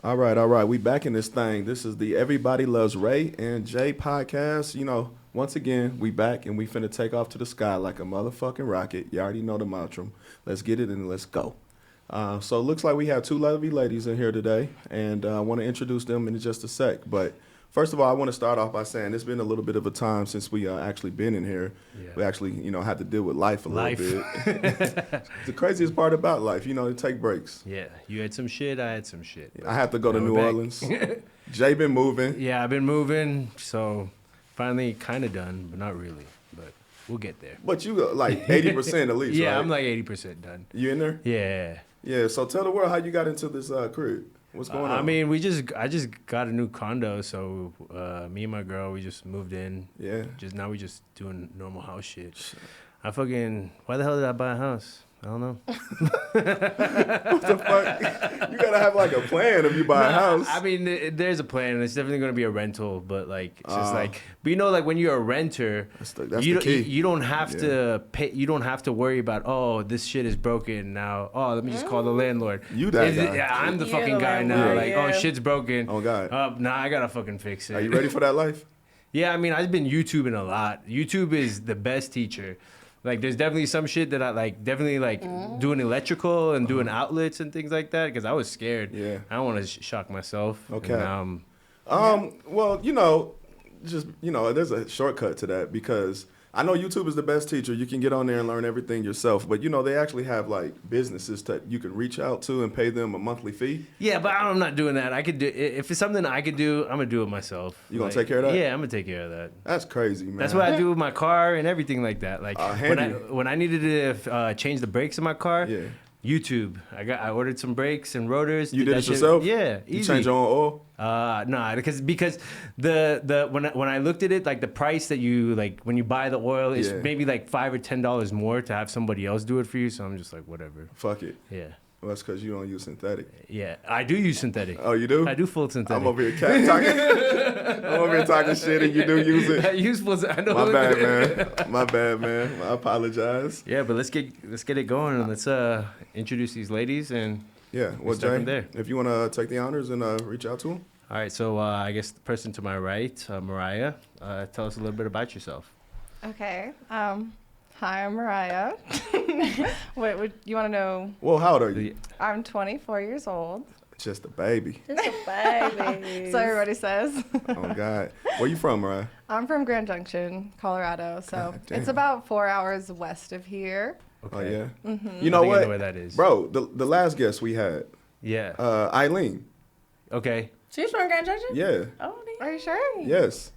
All right. We back in this thing. This is the Everybody Loves Ray and Jay podcast. Once again, we back and we finna take off to the sky like a motherfucking rocket. You already know the mantra. Let's get it and let's go. So it looks like we have two lovely ladies in here today, and I want to introduce them in just a sec. But first of all, I want to start off by saying it's been a little bit of a time since we actually been in here. Yeah. We actually, had to deal with life a little bit. The craziest part about life, to take breaks. Yeah, you had some shit, I had some shit. I have to go to Now New we're back. Orleans. Jay been moving. Yeah, I've been moving, so finally kind of done, but not really. But we'll get there. But you like 80% at least, Yeah, right? I'm like 80% done. You in there? Yeah. Yeah, so tell the world how you got into this crib. What's going on? I mean, I just got a new condo, so me and my girl, we just moved in. Yeah. Now we just doing normal house shit. Why the hell did I buy a house? I don't know. What the fuck? You gotta have like a plan if you buy a house. I mean, there's a plan, and it's definitely going to be a rental, but like, it's just like, but like when you're a renter, that's you the key. You don't have to pay. You don't have to worry about, oh, this shit is broken now. Oh, let me just call the landlord. You that guy. Yeah, I'm the You're fucking the guy now. landlord, Like, yeah. oh, shit's broken. Oh, God. Nah, I gotta fucking fix it. Are you ready for that life? Yeah, I mean, I've been YouTubing a lot. YouTube is the best teacher. Like, there's definitely some shit that I like, doing electrical and doing outlets and things like that, because I was scared. Yeah. I don't want to shock myself. Okay. And, Well, there's a shortcut to that because I know YouTube is the best teacher. You can get on there and learn everything yourself. But, they actually have, like, businesses that you can reach out to and pay them a monthly fee. yeah, but I'm not doing that. I could do if it's something I could do. I'm gonna do it myself. You gonna take care of that? Yeah, I'm gonna take care of that. That's crazy, man. That's what I do with my car and everything like that. Like handy. when I needed to change the brakes in my car, Yeah. YouTube. I ordered some brakes and rotors. You did that it shit. yourself? Yeah, You easy. change your own oil? Nah, because when I looked at it, like the price that you like when you buy the oil is Yeah. maybe like $5 or $10 more to have somebody else do it for you. So I'm just like, whatever. Fuck it. Yeah, Well, that's because you don't use synthetic. yeah. I do use synthetic. Oh, you do? I do full synthetic. I'm over here talking. I'm over here talking shit, and you do use it. I use full. I know. My bad, man. My bad, man. I apologize. Yeah, but let's get it going and let's introduce these ladies and. Yeah. Well, start Jay, from there. if you want to take the honors and reach out to him. All right, so I guess the person to my right, Mariah, tell us a little bit about yourself. Okay. Hi, I'm Mariah. What you want to know? Well, how old are you? I'm 24 years old. Just a baby. Just a baby. So everybody says. Oh, God. Where you from, Mariah? I'm from Grand Junction, Colorado. So God damn. it's about 4 hours west of here. Okay. Oh, yeah? Mm-hmm. You know I think I what? know where that is. Bro, the last guest we had, Yeah. Eileen. Okay. She's from Grand Junction? Yeah. Oh, damn. Are you sure? Yes.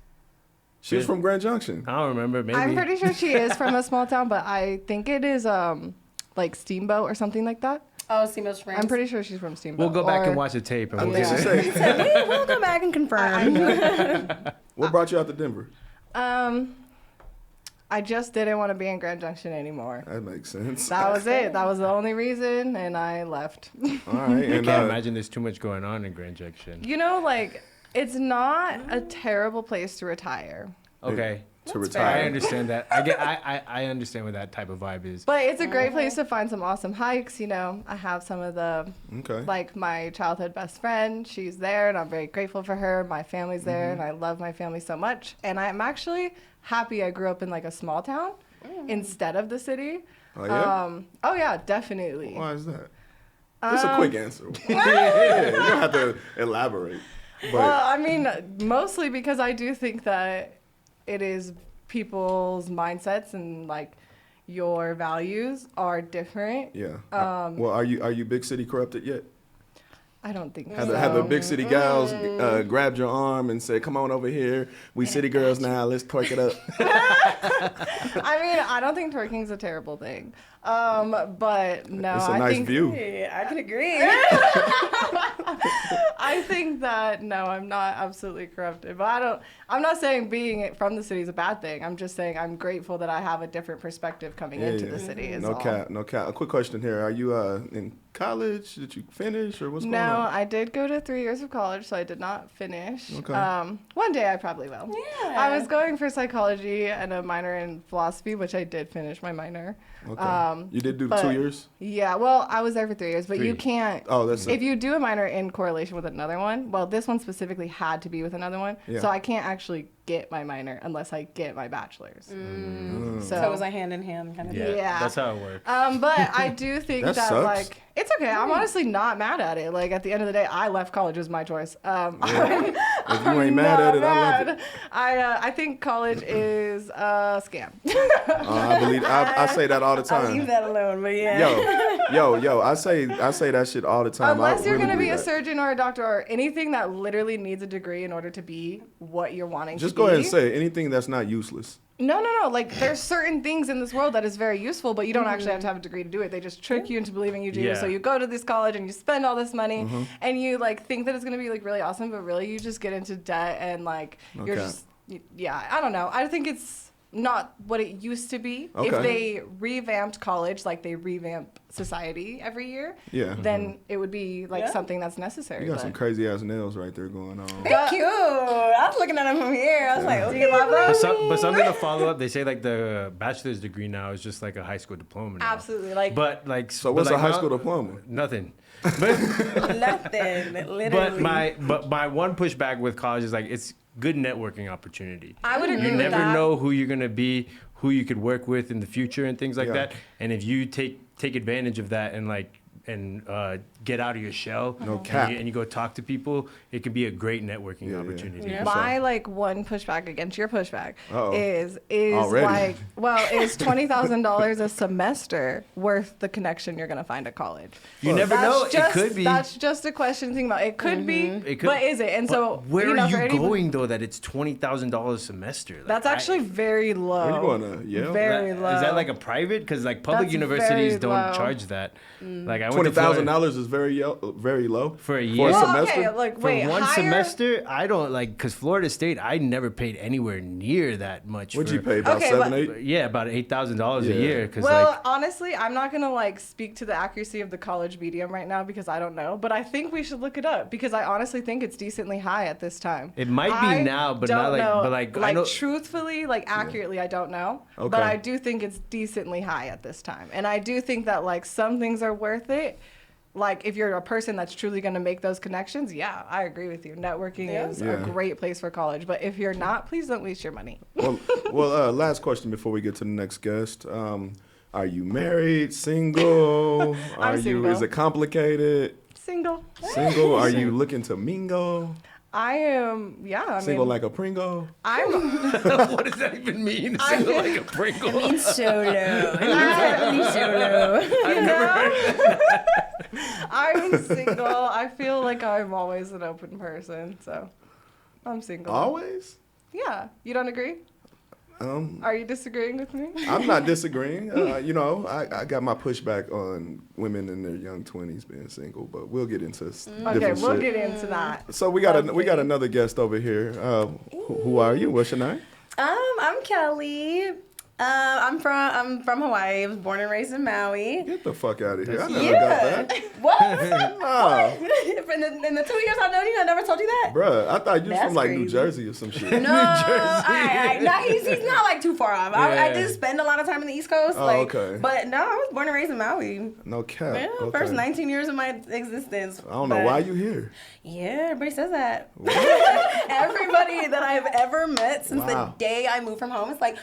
She's Good. from Grand Junction. I don't remember. Maybe. I'm pretty sure she is from a small town, but I think it is like Steamboat or something like that. Oh, Steamboat Springs. I'm pretty sure she's from Steamboat. We'll go back Or- and watch the tape. And I we'll think get she it. said, We'll go back and I confirm. know. what brought you out to Denver? I just didn't want to be in Grand Junction anymore. That makes sense. That was it. That was the only reason, and I left. All right. I And, can't imagine there's too much going on in Grand Junction. You know, like, it's not a terrible place to retire. Okay. to That's I retire. understand that. I understand what that type of vibe is. But it's a great place to find some awesome hikes. You know, I have some of the, Okay. like, my childhood best friend. She's there, and I'm very grateful for her. My family's there, and I love my family so much. And I'm actually happy I grew up in, like, a small town instead of the city. Oh, yeah? Oh, yeah, definitely. Why is that? Just a quick answer. Yeah, you don't have to elaborate. But Well, I mean, mostly because I do think that it is people's mindsets and like your values are different. yeah. Well, are you big city corrupted yet? I don't think Have so. the big city gals grabbed your arm and said, "Come on over here. We city girls now. Let's twerk it up." I mean, I don't think twerking's a terrible thing. But no, It's a I nice think view. Yeah, I can agree. I think that no, I'm not absolutely corrupted. But I'm not saying being from the city is a bad thing. I'm just saying I'm grateful that I have a different perspective coming into the city. Is No all. cap, no cap. A quick question here: are you in college? Did you finish, or what's No, going on? I did go to 3 years of college, so I did not finish. Okay. One day I probably will. Yeah. I was going for psychology and a minor in philosophy, which I did finish my minor. Okay. You did do the but- 2 years? Yeah, well, I was there for 3 years, but you 3. can't. Oh, that's If you do a minor in correlation with another one, well, this one specifically had to be with another one, Yeah. so I can't actually get my minor unless I get my bachelor's. So it was like hand in hand kind of thing. Yeah. That's how it works. But I do think That that, sucks. like, it's okay. I'm honestly not mad at it. Like, at the end of the day, I left college. It was my choice. If you ain't mad at it, I love it. I think college is a scam. I believe I say that all the I'll leave time. that alone, but yeah. Yo, I say that shit all the time. Unless I you're really going to be believe a that. surgeon or a doctor or anything that literally needs a degree in order to be what you're wanting Just to go be. ahead and say it. Anything that's not useless. No. Like, there's certain things in this world that is very useful, but you don't actually have to have a degree to do it. They just trick you into believing you do. Yeah. So you go to this college and you spend all this money Mm-hmm. and you, like, think that it's going to be, like, really awesome, but really you just get into debt and, like, you're Okay. just, yeah, I don't know. I think it's not what it used to be. Okay. If they revamped college like they revamp society every year, Yeah. then it would be, like, Yeah. something that's necessary. You got but- some crazy ass nails right there going on. They're cute. I was looking at them from here. I was like, okay, love But something to follow up. They say like the bachelor's degree now is just like a high school diploma. Now. Absolutely. Like, But like, So but what's like a high now- school diploma? Nothing. But nothing. Literally. but my one pushback with college is like it's good networking opportunity. I would agree You with never that. know who you're gonna be, who you could work with in the future, and things like Yeah. that. And if you take advantage of that and get out of your shell, No cap. and you go talk to people, it could be a great networking Yeah, yeah. opportunity. Yeah. my like one pushback against your pushback Uh-oh. is Already? like, well, is $20,000 a semester worth the connection you're gonna find at college? You never That's know. just- It could be. That's just a question to think about. It could be, It could- but is it? And But so where you know, are for you anybody- going though? That it's $20,000 a semester. Like, That's actually very low. Where you going to Yale? Very low. Is that like a private? Because like public That's universities very don't low. charge that. Like I went to $20,000 is very low For a For year? a Well, semester. okay, like for wait, one higher- semester. I don't like because Florida State. I never paid anywhere near that much. What'd for, you pay? About Okay, 7, but- 8? Yeah, about $8,000 Yeah. a year. Because Well, like honestly, I'm not gonna like speak to the accuracy of the college medium right now because I don't know. But I think we should look it up because I honestly think it's decently high at this time. It might be I now, but don't not like- know. but, like, I know- truthfully, like accurately, I don't know. Okay. But I do think it's decently high at this time, and I do think that like some things are worth it. Like if you're a person that's truly going to make those connections, yeah, I agree with you. Networking Yeah. is Yeah. a great place for college. But if you're not, please don't waste your money. Well, last question before we get to the next guest. Are you married? Single? I'm single. Is it complicated? Single. Single? Are you looking to mingle? I am. Yeah, I Single mean, like a Pringle? I'm. what does that even mean? Single like a Pringle. means solo. It means solo. You know? I'm single. I feel like I'm always an open person, so I'm single. Always? Yeah. You don't agree? Are you disagreeing with me? I'm not disagreeing. I got my pushback on women in their young 20s being single, but we'll get into Okay, different we'll shit. get into that. So we got Okay. another guest over here. Who are you? What's your name? I'm Kelly. I'm from Hawaii. I was born and raised in Maui. Get the fuck out of here! I never Yeah. got that. What? No, in the 2 years I've known you, I never told you that. bruh, I thought you was That's from like New crazy. Jersey or some shit. No, all right. No, he's not like too far off. I Yeah. did spend a lot of time in the East Coast. Oh, like, okay. But no, I was born and raised in Maui. No cap. Yeah, Okay. first 19 years of my existence. I don't know But- why you here. Yeah, everybody says that. Everybody that I've ever met since Wow. the day I moved from home is like,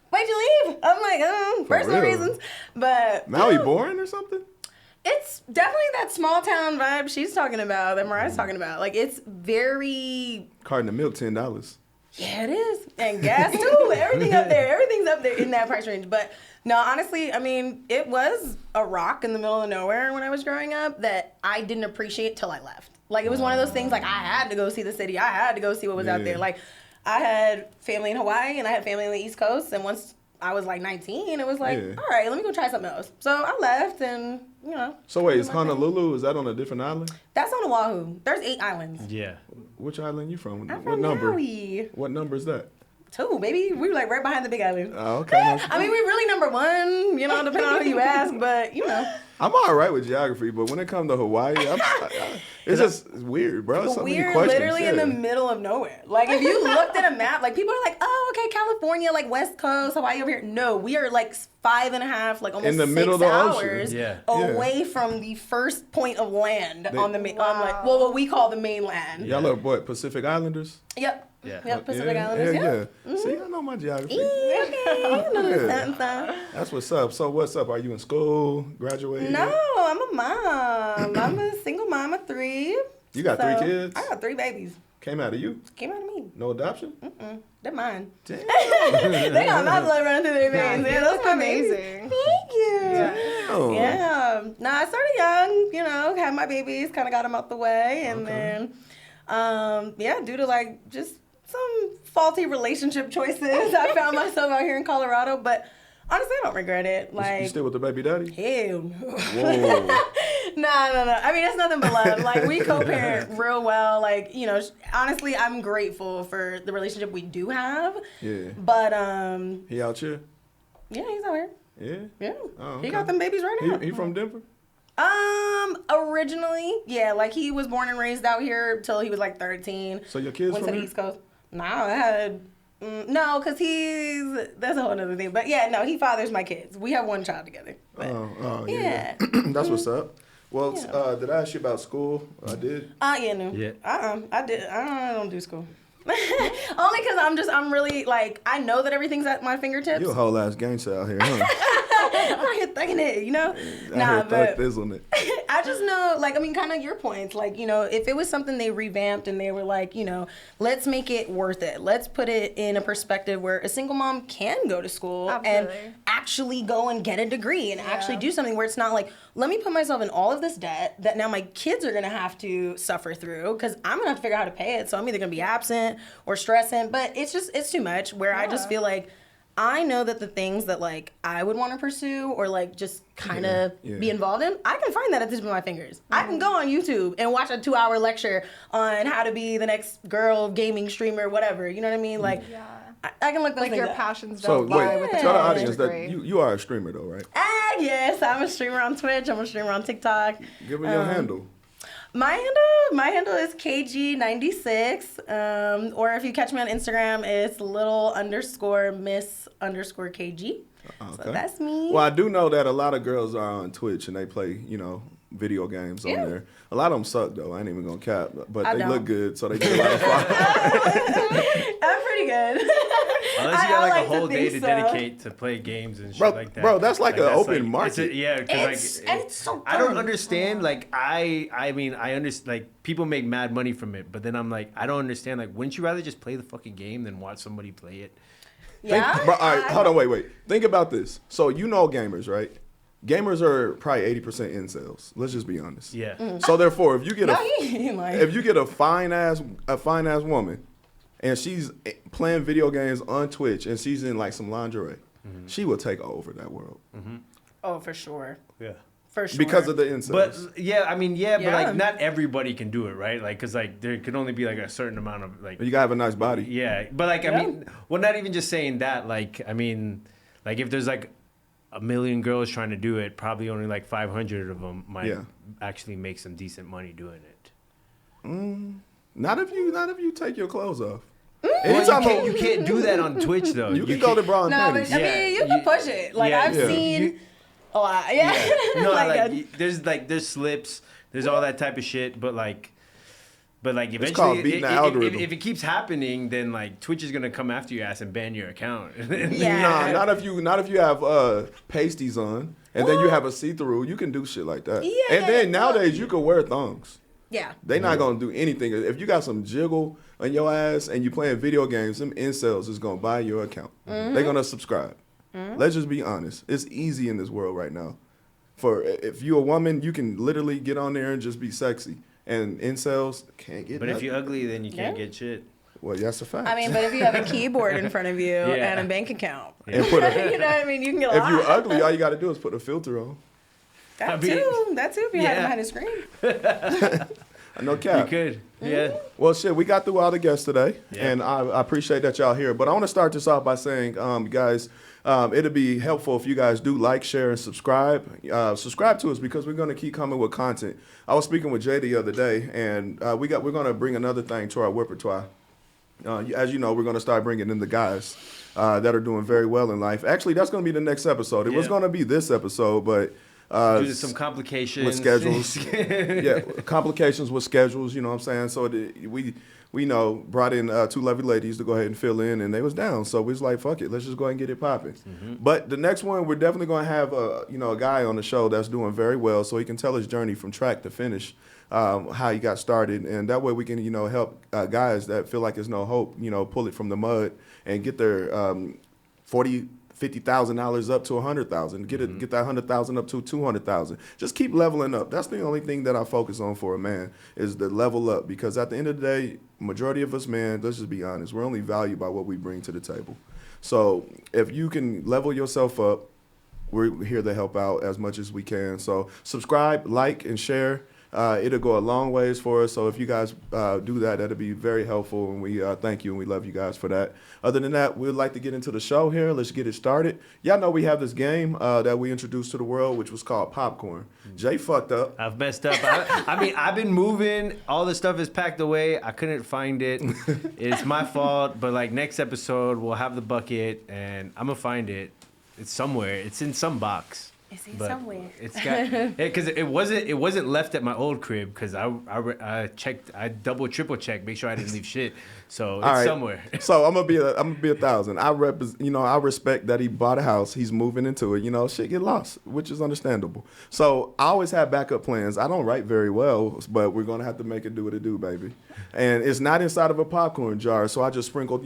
why'd you leave? I'm like, personal real? reasons. But Maui yeah, boring or something? it's definitely that small town vibe she's talking about, that Mariah's talking about. Like, it's very, Carton of milk, $10. yeah, it is. And gas too. Everything up there. Everything's up there in that price range. But no, honestly, I mean, it was a rock in the middle of nowhere when I was growing up that I didn't appreciate till I left. Like, it was one of those things, like, I had to go see the city. I had to go see what was out Yeah. there. Like, I had family in Hawaii and I had family on the East Coast. And once I was like 19, it was like, Yeah. all right, let me go try something else. So I left and, you know. So wait, is Honolulu, is that on a different island? That's on Oahu. There's 8 islands. Yeah. Which island you from? I'm What from number? Maui. What number is that? 2, baby. We were like right behind the big island. Oh, okay. I mean, we really number 1, you know, depending on who you ask, but you know. I'm all right with geography, but when it comes to Hawaii, it's just it's weird, bro. So many We're questions. literally in the middle of nowhere. Like, if you looked at a map, like, people are like, oh, okay, California, like, West Coast, Hawaii over here. No, we are, like, 5.5, like, almost In the 6 middle of the ocean. hours Yeah. away from the first point of land on the, on, like, well, what we call the mainland. Y'all are what, Pacific Islanders? Yep. Yeah. Yep, Pacific Islanders, yeah. See, I know my geography. Okay, you know Yeah. something. That's what's up. So what's up? Are you in school? Graduating? No, I'm a mom. I'm a single mom of 3. You got 3 kids? I got 3 babies. Came out of you? Came out of me. No adoption? They're mine. Damn. They got my blood running through their veins. you Yeah, those look my babies. amazing. Thank you. Damn. Yeah. No, I started young, you know, had my babies, kind of got them out the way. And Okay. then, yeah, due to like just some faulty relationship choices, I found myself out here in Colorado. But honestly, I don't regret it. Like, You still with the baby daddy? hell no. Whoa. No. I mean, it's nothing but love. Like, we co-parent real well. Like, you know, honestly, I'm grateful for the relationship we do have. Yeah. But, He out here? yeah, he's out here. Yeah. Yeah. Oh, okay. He got them babies right now. He from Denver? Originally, yeah, like, he was born and raised out here till he was like 13. So your kids Went from to the here? East Coast. No, I had, no, because that's a whole other thing. But yeah, no, he fathers my kids. We have one child together. But, Oh, yeah. That's what's up. Well, Yeah. did I ask you about school? I did. Yeah, no. Yeah. I did. I don't do school. Only because I'm really, like, I know that everything's at my fingertips. You a whole ass gangster out here, huh? I'm out here thugging it, you know? I heard thug thizzling it. I just know, like, I mean, kind of your points. Like, you know, if it was something they revamped and they were like, you know, let's make it worth it. Let's put it in a perspective where a single mom can go to school and Absolutely. actually go and get a degree and actually do something where it's not like, let me put myself in all of this debt that now my kids are going to have to suffer through because I'm going to have to figure out how to pay it. So I'm either going to be absent or stressing. But it's too much where I just feel like I know that the things that, like, I would want to pursue or, like, just kind of be involved in, I can find that at the tip of my fingers. I can go on YouTube and watch a 2-hour lecture on how to be the next girl gaming streamer, whatever. You know what I mean? Like, Yeah. I can look those Like things your up. passions So don't lie wait, with tell the a audience that degree. you are a streamer though, right? Yes, I'm a streamer on Twitch. I'm a streamer on TikTok. Give me your handle. My handle is KG96. Or if you catch me on Instagram, it's little_miss_KG. So that's me. Well, I do know that a lot of girls are on Twitch and they play, you know, video games on Yeah. there. A lot of them suck though. I ain't even gonna cap, but I they don't. look good, so they get a lot of followers. I'm pretty good. Unless you got I like like a whole to day think to so. dedicate to play games and shit Bro- like that. bro, that's like an open it's market. yeah, because And it's so I don't fun. understand. Like I mean, I understand. Like people make mad money from it, but then I'm like, I don't understand. Like, wouldn't you rather just play the fucking game than watch somebody play it? Yeah. Bro, all right, hold on, wait. Think about this. So you know gamers, right? Gamers are probably 80% incels. Let's just be honest. Yeah. So therefore, if you get No, a he ain't lying. if you get a fine ass woman, and she's playing video games on Twitch and she's in like some lingerie, she will take over that world Oh, for sure. Yeah. For sure. because of the incels. But yeah, I mean, yeah, but Yeah. like not everybody can do it, right? Like, cause like there can only be like a certain amount of like. you gotta have a nice body. Yeah, but like I Yeah. mean, well, not even just saying that. Like I mean, like if there's like 1 million girls trying to do it, probably only like 500 of them might Yeah. actually make some decent money doing it. Not if you take your clothes off. Well, Anytime you can't do that on Twitch though. you can go to bra and No, but panties. I Yeah, mean, you can you- push it. Like, yeah, I've yeah. seen a lot. Yeah. No, Like, there's slips, there's all that type of shit, but like eventually, called beating the algorithm. if it keeps happening, then like Twitch is gonna come after your ass and ban your account. Yeah. Nah, not if you have pasties on and then you have a see-through. You can do shit like that. Yeah, and then yeah. nowadays you can wear thongs. yeah. They not gonna do anything. If you got some jiggle on your ass and you playing video games, them incels is gonna buy your account. They're gonna subscribe. Let's just be honest. It's easy in this world right now. For if you a woman, you can literally get on there and just be sexy. And incels can't get. But if nothing. you're ugly, then you can't Yeah. get shit. well, that's a fact. I mean, but if you have a keyboard in front of you Yeah. and a bank account, and put a, you know what I mean? You can get a if lot. you're ugly, all you got to do is put a filter on. That I mean, too. That too. If you have yeah. behind the screen. No You cap. could. Yeah. Well, shit, we got through all the guests today, Yeah. and I appreciate that y'all here. But I want to start this off by saying, guys, it'd be helpful if you guys do like, share, and subscribe. Subscribe to us because we're going to keep coming with content. I was speaking with Jay the other day, and we're going to bring another thing to our repertoire. As you know, we're going to start bringing in the guys that are doing very well in life. Actually, that's going to be the next episode. It was Yeah. going to be this episode, but Due to some complications. with schedules. Yeah, complications with schedules, you know what I'm saying? So we know, brought in two lovely ladies to go ahead and fill in, and they was down. So we was like, fuck it, let's just go ahead and get it popping. But the next one, we're definitely going to have a guy on the show that's doing very well, so he can tell his journey from track to finish, how he got started, and that way we can help guys that feel like there's no hope, pull it from the mud and get their $50,000 up to $100,000. Get that $100,000 up to $200,000. Just keep leveling up. That's the only thing that I focus on for a man is the level up. Because at the end of the day, majority of us, man, let's just be honest, we're only valued by what we bring to the table. So if you can level yourself up, we're here to help out as much as we can. So subscribe, like, and share. It'll go a long ways for us. So if you guys do that, that'll be very helpful. And we thank you and we love you guys for that. Other than that, we'd like to get into the show here. Let's get it started. Y'all know we have this game that we introduced to the world, which was called Popcorn. Jay fucked up. I've messed up. I mean, I've been moving. All the stuff is packed away. I couldn't find it. It's my fault. But like next episode, we'll have the bucket and I'm going to find it. It's somewhere. It's in some box. It's in But somewhere. It's got because it wasn't left at my old crib because I checked, I double triple checked, make sure I didn't leave shit. So it's All right. somewhere. So I'm gonna be 1,000. I respect that he bought a house. He's moving into it. Shit get lost, which is understandable. So I always have backup plans. I don't write very well, but we're gonna have to make it do what it do, baby. And it's not inside of a popcorn jar, so I just sprinkled,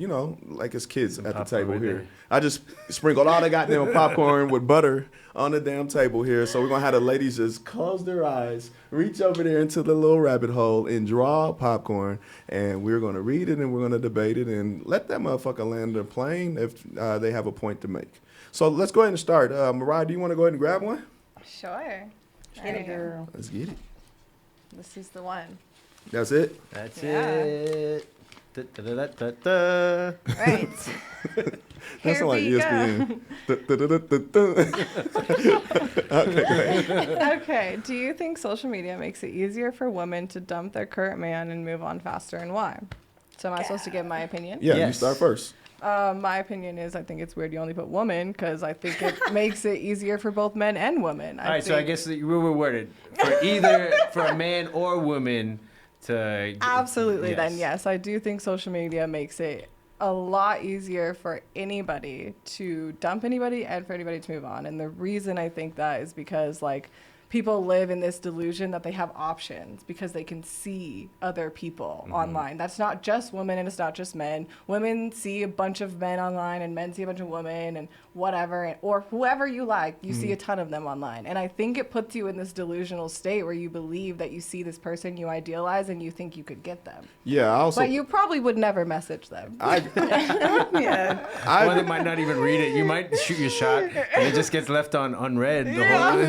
like it's kids at the popcorn table right here. there. I just sprinkled all the goddamn popcorn with butter on the damn table here. So we're gonna have the ladies just close their eyes, reach over there into the little rabbit hole and draw popcorn, and we're gonna read it and we're gonna debate it and let that motherfucker land their plane if they have a point to make. So let's go ahead and start. Mariah, do you want to go ahead and grab one? Sure. Get it, girl. Let's get it. This is the one. That's it. That's Yeah. it. Da, da, da, da, da. Right. That Here sounds like we go. ESPN. Okay, go ahead. Okay. Do you think social media makes it easier for women to dump their current man and move on faster, and why? So am I supposed to give my opinion? Yeah, you Yes. start first. My opinion is I think it's weird you only put woman because I think it makes it easier for both men and women. All right, so I guess we were worded for either for a man or woman to Absolutely, then yes, I do think social media makes it a lot easier for anybody to dump anybody and for anybody to move on. And the reason I think that is because people live in this delusion that they have options because they can see other people online. That's not just women and it's not just men. Women see a bunch of men online and men see a bunch of women and whatever, or whoever you like, you see a ton of them online. And I think it puts you in this delusional state where you believe that you see this person you idealize and you think you could get them. Yeah, I also. But you probably would never message them. Yeah. Or they might not even read it. You might shoot your shot, and it just gets left on unread the rest of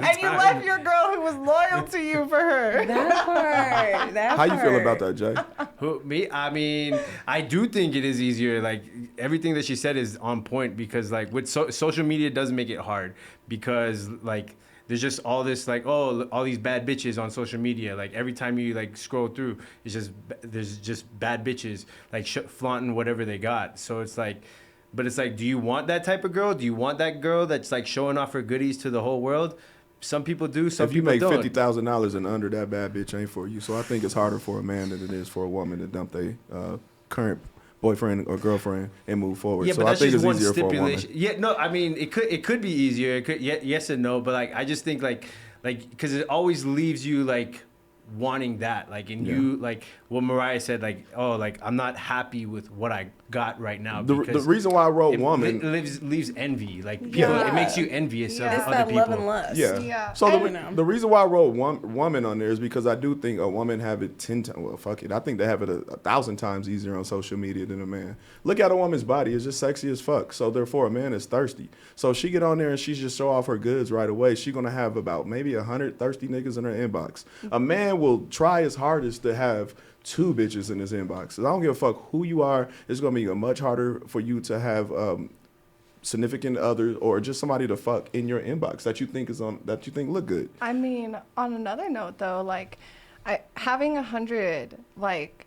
the And you time. left your girl who was loyal to you for her. That part. That How you feel part. about that, Jay? Who, me? I mean, I do think it is easier. Like everything that she said is on point because with social media does make it hard because there's just all this all these bad bitches on social media. Like every time you scroll through, there's just bad bitches flaunting whatever they got. So it's but it's do you want that type of girl? Do you want that girl that's showing off her goodies to the whole world? Some people do. Some If you people make don't. $50,000 and under, that bad bitch ain't for you. So I think it's harder for a man than it is for a woman to dump their current boyfriend or girlfriend and move forward. Yeah, so but I that's think just it's one easier for a woman. stipulation. Yeah, no, I mean it could be easier. It could yes and no, but I just think because it always leaves you wanting that you what Mariah said I'm not happy with what I got right now The because reason why I wrote it woman. leaves envy people Yeah. it makes you envious Yeah. of It's other that people. love and lust. Yeah. Yeah. So And- the reason why I wrote woman on there is because I do think a woman have it 10 times. Well, fuck it. I think they have it 1,000 times easier on social media than a man. Look at a woman's body; it's just sexy as fuck. So therefore, a man is thirsty. So if she get on there and she just show off her goods right away, she gonna have about maybe 100 thirsty niggas in her inbox. A man will try his hardest to have 2 bitches in his inbox. I don't give a fuck who you are. It's gonna be much harder for you to have significant other or just somebody to fuck in your inbox that you think look good. I mean, on another note though, like having 100 like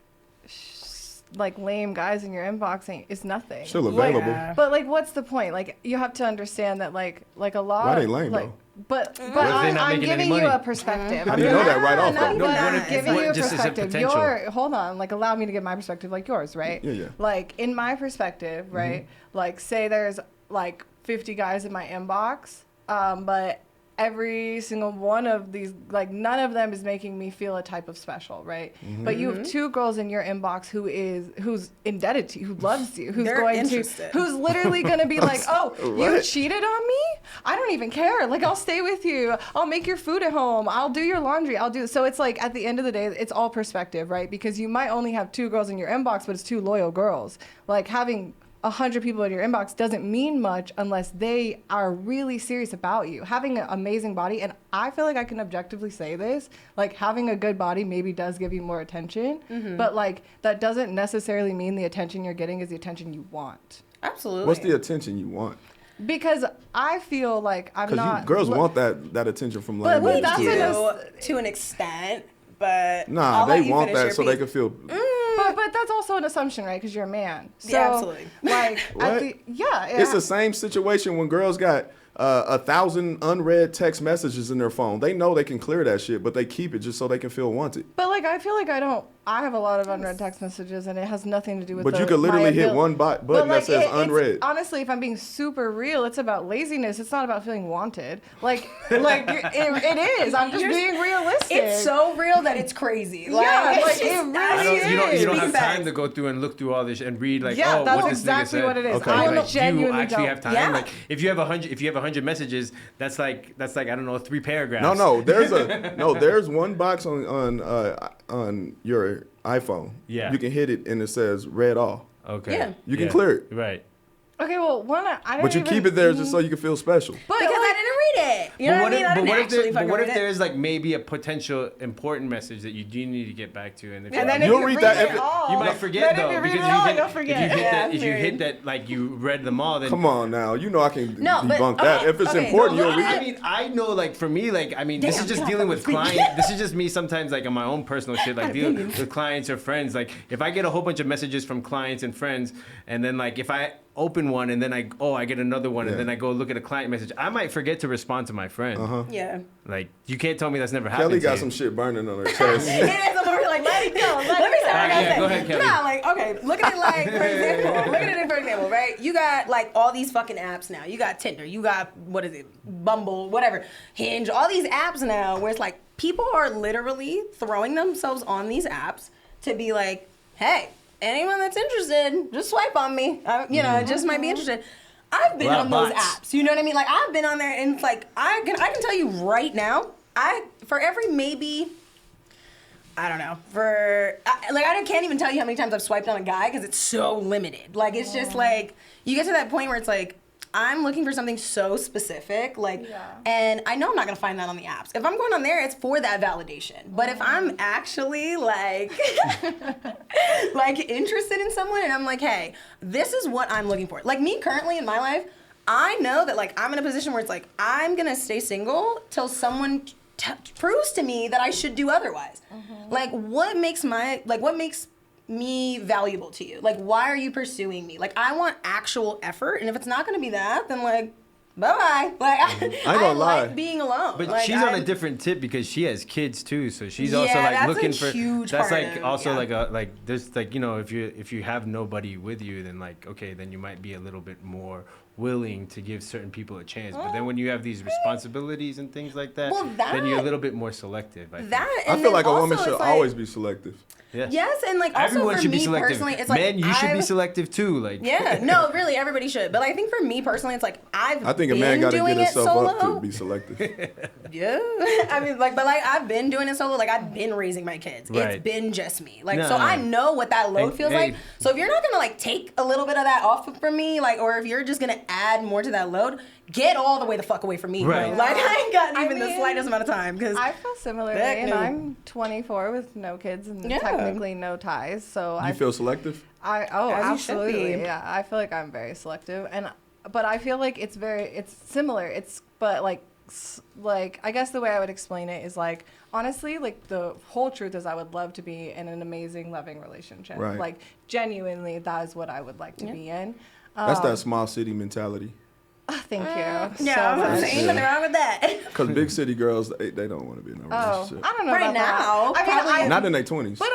lame guys in your inbox is nothing. Still available. Yeah. But like, what's the point? Like, you have to understand that like a lot. Why they lame, like, though? But if they're not I'm making any giving you money? a perspective. How do you know that right off, No, though? but No, I'm what if- giving you a just as a perspective. potential? Hold on, like allow me to give my perspective, like yours, right? Yeah. Like in my perspective, right? Like say there's like 50 guys in my inbox, but every single one of these, like none of them is making me feel a type of special, right? But you have 2 girls in your inbox who's indebted to you, who loves you, who's They're going interested. to, who's literally going to be like, oh, you What? cheated on me? I don't even care. Like, I'll stay with you. I'll make your food at home. I'll do your laundry. So it's like, at the end of the day, it's all perspective, right? Because you might only have 2 girls in your inbox, but it's 2 loyal girls. Like, having 100 people in your inbox doesn't mean much unless they are really serious about you. Having an amazing body, and I feel like I can objectively say this, like having a good body maybe does give you more attention, but like that doesn't necessarily mean the attention you're getting is the attention you want. Absolutely. What's the attention you want? Because I feel like I'm Because not. girls want that attention from But lame we bitches. that's too. an to an extent, but Nah, I'll let they you want finish that your so they piece. can feel. But that's also an assumption, right? Because you're a man. So, Yeah, absolutely. Like, What? It's the same situation when girls got 1,000 unread text messages in their phone. They know they can clear that shit, but they keep it just so they can feel wanted. But like, I feel like I have a lot of unread text messages, and it has nothing to do with. But you could literally hit one button But, that says it's- unread. Honestly, if I'm being super real, it's about laziness. It's not about feeling wanted. Like it is. I'm just being realistic. It's so real that it's crazy. Like, Yeah, it's like, just- it really I don't, you don't, you don't is. have Speaking time facts. to go through and look through all this and read like, Yeah, oh, that's what this exactly nigga said. what it is. Okay. I Like, do you genuinely actually don't. have time? Yeah. Like, if you have 100 messages, that's like I don't know, 3 paragraphs. No, there's one box on your iPhone. Yeah. You can hit it and it says read all. Okay. Yeah. You can clear it. Right. Okay, well, I don't. But you even, keep it there just so you can feel special. But because like, I didn't read it. You know what I mean? I didn't actually but fucking what read if it. there's like maybe a potential important message that you do need to get back to, and if and then if You'll you read read that it if it- all, you might forget then though, if you read because it all, if you'll you forget. hit Yeah, that, if you period. hit that, like you read them all, then Come on now. You know I can No, but- debunk that. okay, If it's okay, important, no, you'll read I it. mean, I know, like, for me, like, I mean, this Damn, is just get off dealing my with screen. clients. This is just me sometimes, like, on my own personal shit, like, dealing with clients or friends. Like, if I get a whole bunch of messages from clients and friends, and then, like, if I open one and then I get another one, Yeah. and then I go look at a client message, I might forget to respond to my friend. Yeah. Like, you can't tell me that's never happened Kelly to got you. some shit burning on her chest. It is over here like, let me go. Let me say what I gotta Yeah, say. go ahead, Kelly. Nah, like, okay, look at it like, for example, right? You got like all these fucking apps now. You got Tinder, you got, what is it, Bumble, whatever, Hinge, all these apps now where it's like people are literally throwing themselves on these apps to be like, hey, anyone that's interested, just swipe on me. I just might be interested. I've been A lot on of those bots. apps. You know what I mean? Like I've been on there and it's like I can tell you right now, for every maybe I don't know. I can't even tell you how many times I've swiped on a guy because it's so limited. Like it's just like you get to that point where it's like I'm looking for something so specific, like, and I know I'm not gonna find that on the apps. If I'm going on there, it's for that validation. But if I'm actually like, like interested in someone, and I'm like, hey, this is what I'm looking for. Like me currently in my life, I know that like I'm in a position where it's like I'm gonna stay single till someone proves to me that I should do otherwise. Like what makes me valuable to you? Like why are you pursuing me? Like I want actual effort, and if it's not gonna be that, then like bye-bye. Like I ain't gonna lie. like being alone. But like, she's on a different tip because she has kids too, so she's also Yeah, like that's a looking for. huge That's part like of- also yeah. like there's like if you have nobody with you, then like okay, then you might be a little bit more willing to give certain people a chance. But then when you have these responsibilities and things like that, Well, then you're a that- little bit more selective. I think. that. I And feel then like a woman also should it's like- always be selective. Yeah. Yes, and like also Everyone for should me be selective. personally, it's like Man, you should be I've- selective too. Like Yeah, no, really, everybody should. But I think for me personally, it's like I think a man been got to doing get it himself up solo. to be selective. Yeah, I mean, like, but like I've been doing it solo. Like I've been raising my kids. Right. It's been just me. Like No, so, no. I know what that load And- feels hey. like. So if you're not gonna like take a little bit of that off from me, like, or if you're just gonna add more to that load, get all the way the fuck away from me. Right. Bro. Like, I ain't got I even the mean, slightest amount of time. Because I feel similarly, Heck and no. I'm 24 with no kids and Yeah. technically no ties. So You feel selective? As you should absolutely. be. Yeah, I feel like I'm very selective, but I feel like it's similar. But like I guess the way I would explain it is like honestly, like the whole truth is I would love to be in an amazing, loving relationship. Right. Like genuinely, that is what I would like to be in. That's that small city mentality. Thank you. yeah, so I'm much. saying nothing wrong with that. Because big city girls, they don't want to be in a Oh, relationship. I don't know Right about now, that. I mean, probably Not in their 20s. but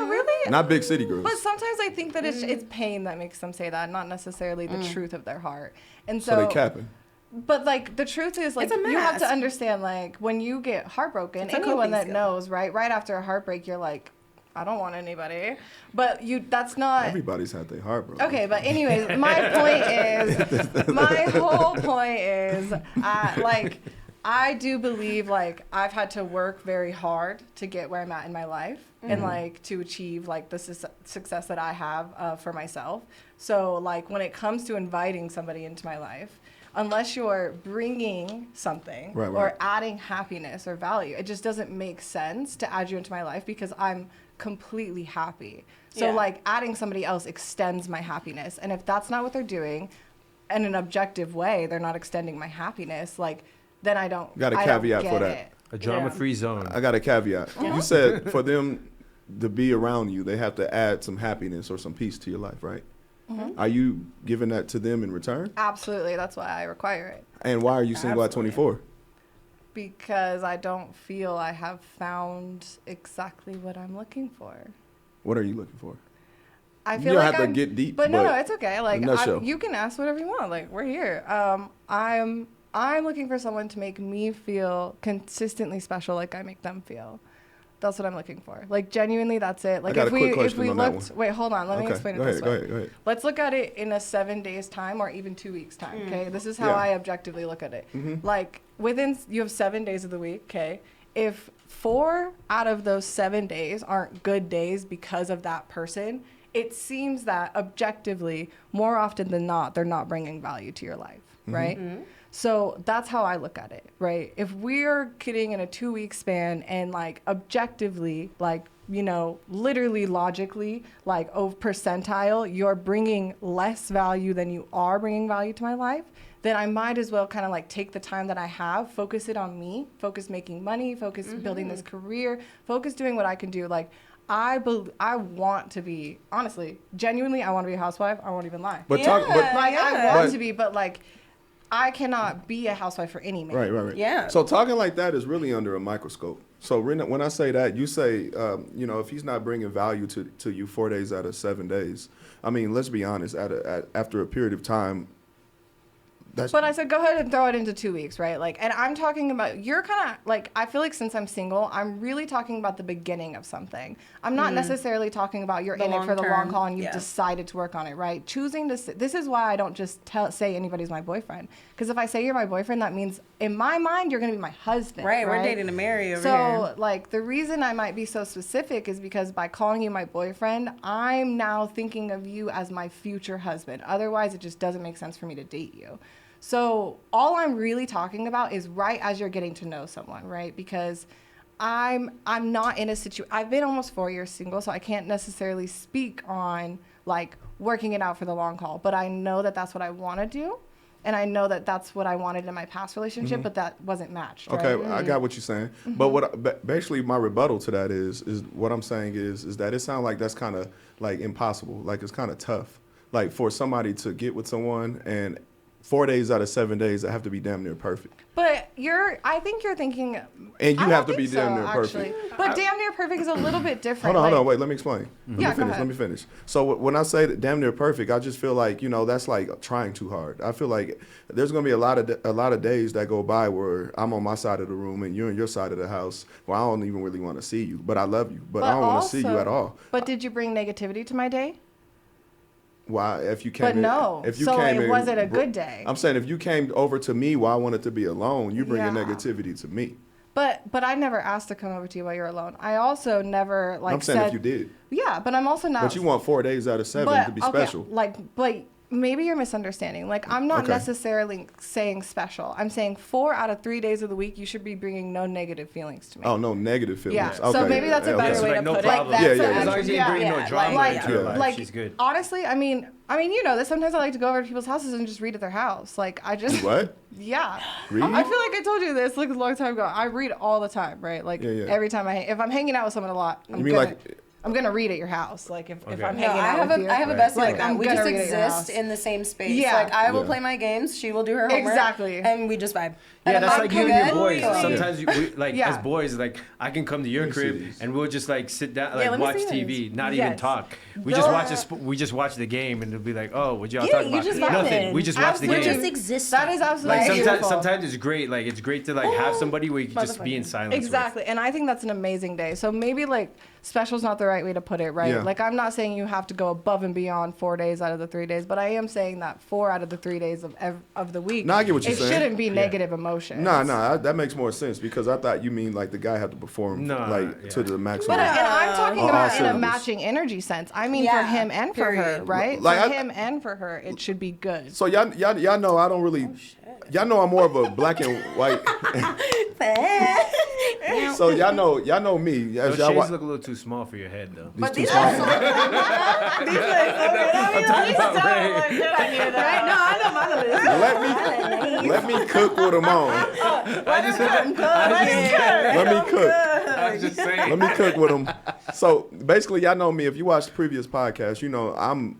really. Not big city girls. But sometimes I think that it's pain that makes them say that, not necessarily the truth of their heart. And So they capping. But like the truth is, like It's a you have to mask. understand, like when you get heartbroken, It's a anyone coping that skill. knows, right after a heartbreak, you're like, I don't want anybody. But that's not. Everybody's had their heart broken. Okay, but anyways, my whole point is, like, I do believe, like, I've had to work very hard to get where I'm at in my life and, like, to achieve, like, the success that I have for myself. So, like, when it comes to inviting somebody into my life, unless you're bringing something Right. or adding happiness or value, it just doesn't make sense to add you into my life because I'm completely happy. So Yeah. like adding somebody else extends my happiness. And if that's not what they're doing in an objective way, they're not extending my happiness, like then I don't Got a I don't caveat get for that. it. A drama-free zone. I got a caveat. You said for them to be around you, they have to add some happiness or some peace to your life, right? Are you giving that to them in return? Absolutely. That's why I require it. And why are you single at Absolutely. 24? Because I don't feel I have found exactly what I'm looking for. What are you looking for? I You feel don't like have to I'm, get deep, but no, but it's okay. Like in a nutshell. you can ask whatever you want. Like we're here. I'm looking for someone to make me feel consistently special, like I make them feel. That's what I'm looking for. Like genuinely, that's it. Like got if a we quick if question we on that looked, one. wait, hold on, let me Okay, explain it go this ahead, way. go ahead. Let's look at it in a 7 days time or even 2 weeks time. Okay, this is how Yeah. I objectively look at it. Like you have 7 days of the week. Okay, if 4 out of those 7 days aren't good days because of that person, it seems that objectively, more often than not, they're not bringing value to your life, right? So that's how I look at it, right? If we're getting in a 2 week span and like objectively, like, you know, literally logically, like percentile, you're bringing less value than you are bringing value to my life, then I might as well kind of like take the time that I have, focus it on me, focus making money, focus building this career, focus doing what I can do. Like, I want to be, honestly, genuinely, I want to be a housewife. I won't even lie. But Yeah. Like, I Yeah. want But- to be, but like, I cannot be a housewife for any man. Right. Yeah. So talking like that is really under a microscope. So when I say that, you say, you know, if he's not bringing value to you 4 days out of 7 days, I mean, let's be honest. After a period of time, that's But I said, go ahead and throw it into 2 weeks, right? Like, and I'm talking about, you're kind of like, I feel like since I'm single, I'm really talking about the beginning of something. I'm not necessarily talking about you're The in it for the long long-term, haul and you've yeah. decided to work on it, right? Choosing to, this is why I don't just say anybody's my boyfriend. Because if I say you're my boyfriend, that means in my mind, you're going to be my husband. Right, we're dating to marry over So, here. like, the reason I might be so specific is because by calling you my boyfriend, I'm now thinking of you as my future husband. Otherwise, it just doesn't make sense for me to date you. So, all I'm really talking about is right as you're getting to know someone, right? Because I'm not in a situation. I've been almost 4 years single, so I can't necessarily speak on like working it out for the long haul. But I know that that's what I want to do, and I know that that's what I wanted in my past relationship, but that wasn't matched. okay. Right? I got what you're saying. But basically my rebuttal to that is what I'm saying is that it sounds like that's kind of like impossible. Like it's kind of tough. Like for somebody to get with someone and 4 days out of 7 days, that have to be damn near perfect. But I think you're thinking. And you I have don't to be think damn so, near actually. perfect. But damn near perfect is a little bit different. Hold on, wait, let me explain. Yeah, go ahead. Let me finish. So when I say that damn near perfect, I just feel like, you know, that's like trying too hard. I feel like there's going to be a lot of days that go by where I'm on my side of the room and you're on your side of the house where I don't even really want to see you, but I love you, but I don't want to see you at all. But did you bring negativity to my day? Why, if you came But in, no. if you So came in, was it a good day? I'm saying if you came over to me while I wanted to be alone, you bring Yeah. negativity to me. But I never asked to come over to you while you're alone. I also never like I'm saying said. if you did. Yeah, but I'm also not. But you want 4 days out of 7 to be okay, special. but maybe you're misunderstanding. Like, I'm not Okay. necessarily saying special. I'm saying 4 out of 3 days of the week, you should be bringing no negative feelings to me. Oh, no negative feelings. Yeah, Okay. so maybe that's a better Yes, way like, to no put problem. it. Yeah, That's yeah, an yeah. As long as you yeah, bring no yeah, drama like, into your life, like, she's good. honestly, I mean, you know this. Sometimes I like to go over to people's houses and just read at their house. Like, I just What? Yeah. Read? I feel like I told you this like a long time ago. I read all the time, right? Like Yeah, yeah. every time if I'm hanging out with someone a lot, You mean like- I'm gonna read at your house. Like if Okay. I'm No, hanging I out have with a you. I have a Right. bestie like Like, that. I'm We gonna just read at your exist house. in the same space. Yeah. Like I will Yeah. play my games, she will do her homework, Exactly. and we just vibe. Yeah, And that's I'm like you and your good. boys. Cool. Sometimes we, like Yeah. as boys, like I can come to your Let me see crib these. and we'll just like sit down, Yeah, like let me watch see TV, these. not even Yes. talk. We just The- watch the game, and it'll be like, oh, what y'all Yeah, talking you about? just Nothing. vibing. We just watch the Absolutely. game. We're just existing. That is absolutely Like beautiful. sometimes it's great. Like it's great to like have somebody where you can just be in Motherfucker. silence. with. Exactly. And I think that's an amazing day. So maybe like special's not the right way to put it, right? Yeah. Like I'm not saying you have to go above and beyond 4 days out of the 3 days, but I am saying that 4 out of the 3 days of the week, No, I get what you're it saying. shouldn't be negative emotions. Nah, that makes more sense because I thought you mean like the guy had to perform No, like yeah. to the maximum. But and I'm talking All about in a cylinders. matching energy sense. I mean Yeah, for him and for her, period. right? Like, for I- him and for her, it should be good. So y'all know I don't really. Y'all know I'm more of a black and white. So y'all know me. Those As y'all shades wa- look a little too small for your head, though. But too these small. are I'm talking about Ray. right? No, I know my list. let me cook with them on. Let me cook. I was just saying. Let me cook with them. So basically, y'all know me. If you watched the previous podcast, you know I'm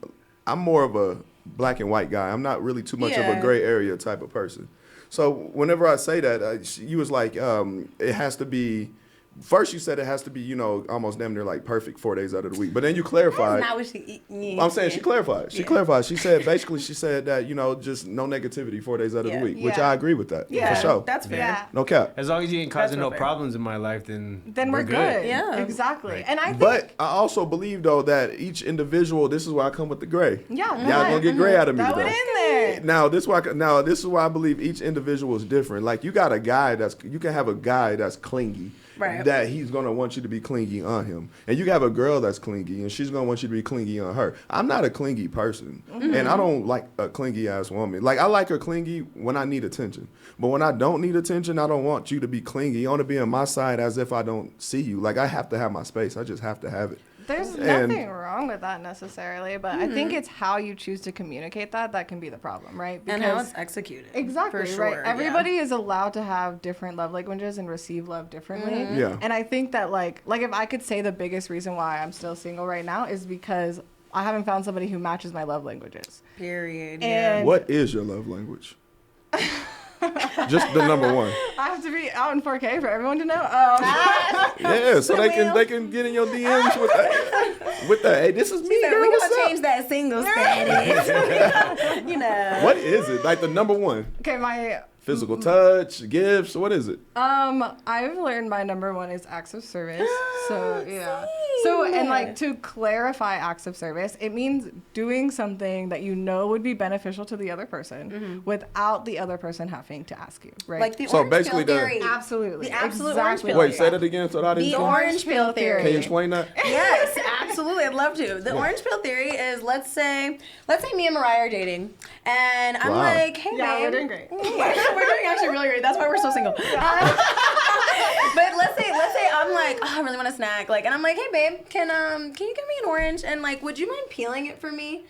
more of a black and white guy. I'm not really too much of a Yeah. gray area type of person. So whenever I say that, you was like, it has to be. First, you said it has to be, almost damn near like perfect 4 days out of the week. But then you clarified. Not what she. I'm saying she clarified. She Yeah. clarified. She said that just no negativity 4 days out of the Yeah. week, which Yeah. I agree with that Yeah, for sure. that's fair. Yeah. No cap. As long as you ain't causing real no fair. problems in my life, then Then we're good. Yeah. Exactly. Right. And I think But I also believe though that each individual. This is why I come with the gray. Yeah, Y'all gonna get gray out of me throw it today. in there. Now this is why I believe each individual is different. Like you got a guy you can have a guy that's clingy. Right. That he's gonna want you to be clingy on him, and you have a girl that's clingy, and she's gonna want you to be clingy on her. I'm not a clingy person, and I don't like a clingy ass woman. Like I like her clingy when I need attention, but when I don't need attention, I don't want you to be clingy. I want to be on my side as if I don't see you. Like I have to have my space. I just have to have it. There's And- nothing wrong with that necessarily, but I think it's how you choose to communicate that can be the problem, right? And how it's executed. Exactly, For sure, right. yeah. Everybody is allowed to have different love languages and receive love differently. Yeah. And I think that like if I could say the biggest reason why I'm still single right now is because I haven't found somebody who matches my love languages. Period. And What is your love language? Just the number one. I have to be out in 4K for everyone to know. Yeah, so they can get in your DMs with that. Hey, this is me, So girl. we What's gonna up? change that single status. What is it? Like the number one? Okay, my Physical touch, gifts. What is it? I've learned my number one is acts of service. So yeah. So and like to clarify acts of service, it means doing something that you know would be beneficial to the other person without the other person having to ask you, right? Like the So orange basically pill the- theory. absolutely. The absolute exactly orange pill Wait, like say that again so that I didn't. The orange pill theory. Can you explain that? Yes, absolutely. I'd love to. The orange pill theory is let's say me and Mariah are dating, and I'm Wow. like, hey, Yeah, babe. we're doing great. we're doing actually really great. That's why we're so single. But let's say I'm like, oh, I really want a snack, like, and I'm like, hey, babe, can you give me an orange, and like, would you mind peeling it for me?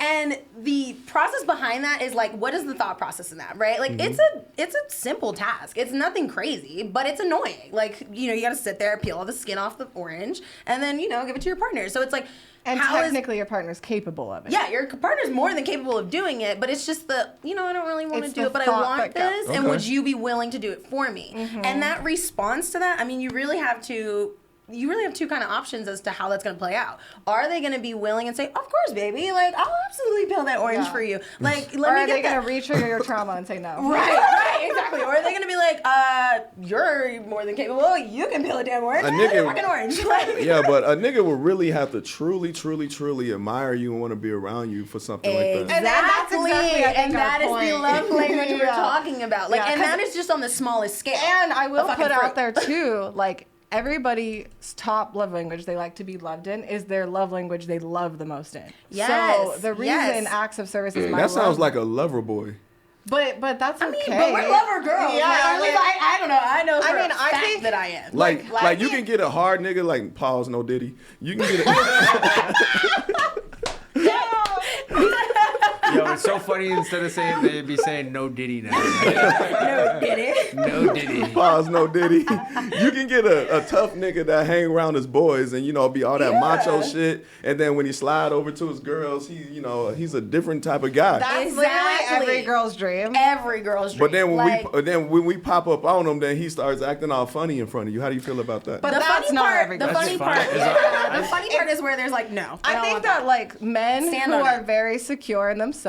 And the process behind that is like, what is the thought process in that, right? Like, it's a simple task. It's nothing crazy, but it's annoying. Like, you got to sit there, peel all the skin off the orange, and then give it to your partner. So it's like, and how is- technically your partner's capable of it. yeah, your partner's more than capable of doing it, but it's just I don't really want to It's do the it, but I thought want that counts. this, and Okay. would you be willing to do it for me? And that response to that, I mean, you really have two kind of options as to how that's going to play out. Are they going to be willing and say, of course, baby, like, I'll absolutely peel that orange Yeah. for you. Like, Or let are me they get gonna that. re-trigger your trauma and say no? Right, exactly. Or are they gonna be like, you're more than capable. You can peel a damn orange. A nigga- fucking orange. Like, Yeah, but a nigga will really have to truly, truly, truly admire you and want to be around you for something like that. And that's Exactly, exactly, I think, and our that is the point. love language we're Yeah. talking about. Like, Yeah, and 'cause- that is just on the smallest scale. And I will A fucking put out fruit. there too, like everybody's top love language they like to be loved in is their love language they love the most in. Yes, So the reason yes. acts of service is my That sounds love. like a lover boy. But that's okay. I mean, but we're lover girls. Yeah, Like, at least I don't know. I know. I mean, I I think think- that I am. Like you can get a hard nigga like pause no Diddy. You can get a Yo, it's so funny. Instead of saying, they'd be saying no Diddy now. no, did it? No Diddy. pause no Diddy. You can get a tough nigga that hang around his boys and be all that macho shit. And then when he slide over to his girls, he's a different type of guy. That's Exactly. literally every girl's dream. Every girl's dream. But then Like, when we pop up on him, then he starts acting all funny in front of you. How do you feel about that? But the that's funny not part, every the girl's funny dream. part, That's yeah, fine. the funny part is where there's like, no. I don't think want that like men Stand who on are it. very secure in themselves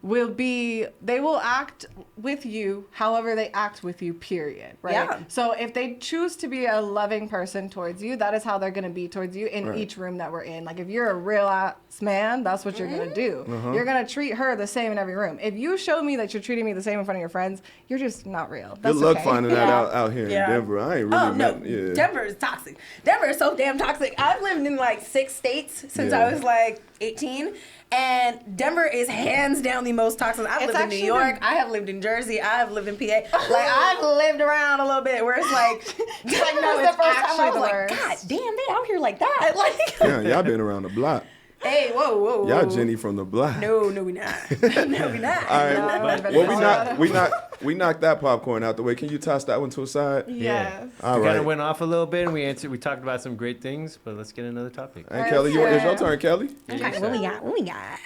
they will act with you however they act with you, period. Right. Yeah. So if they choose to be a loving person towards you, that is how they're gonna be towards you in Right. each room that we're in. Like if you're a real ass man, that's what you're gonna do. You're gonna treat her the same in every room. If you show me that you're treating me the same in front of your friends, you're just not real. That's Good luck okay. finding that Yeah. out here Yeah. in Denver. I ain't really Oh no, met. Yeah. Denver is toxic. Denver is so damn toxic. I've lived in like 6 states since Yeah. I was like 18, and Denver is hands down the most toxic. I've It's lived in New actually York. I have lived in Jersey. I have lived in PA. Like I've lived around a little bit where it's like, Denver no, is it's the first time actually I was the like, worst. God God damn, they out here like that. Like, Yeah, y'all been around the block. hey, whoa. Y'all Jenny from the block. No, we not. No, we not. All right. No, Well, we knocked that popcorn out the way. Can you toss that one to a side? Yes. All We kind right. of went off a little bit, and we talked about some great things, but let's get another topic. Hey, Kelly, it's your turn, Kelly. Okay, what we got? What we got?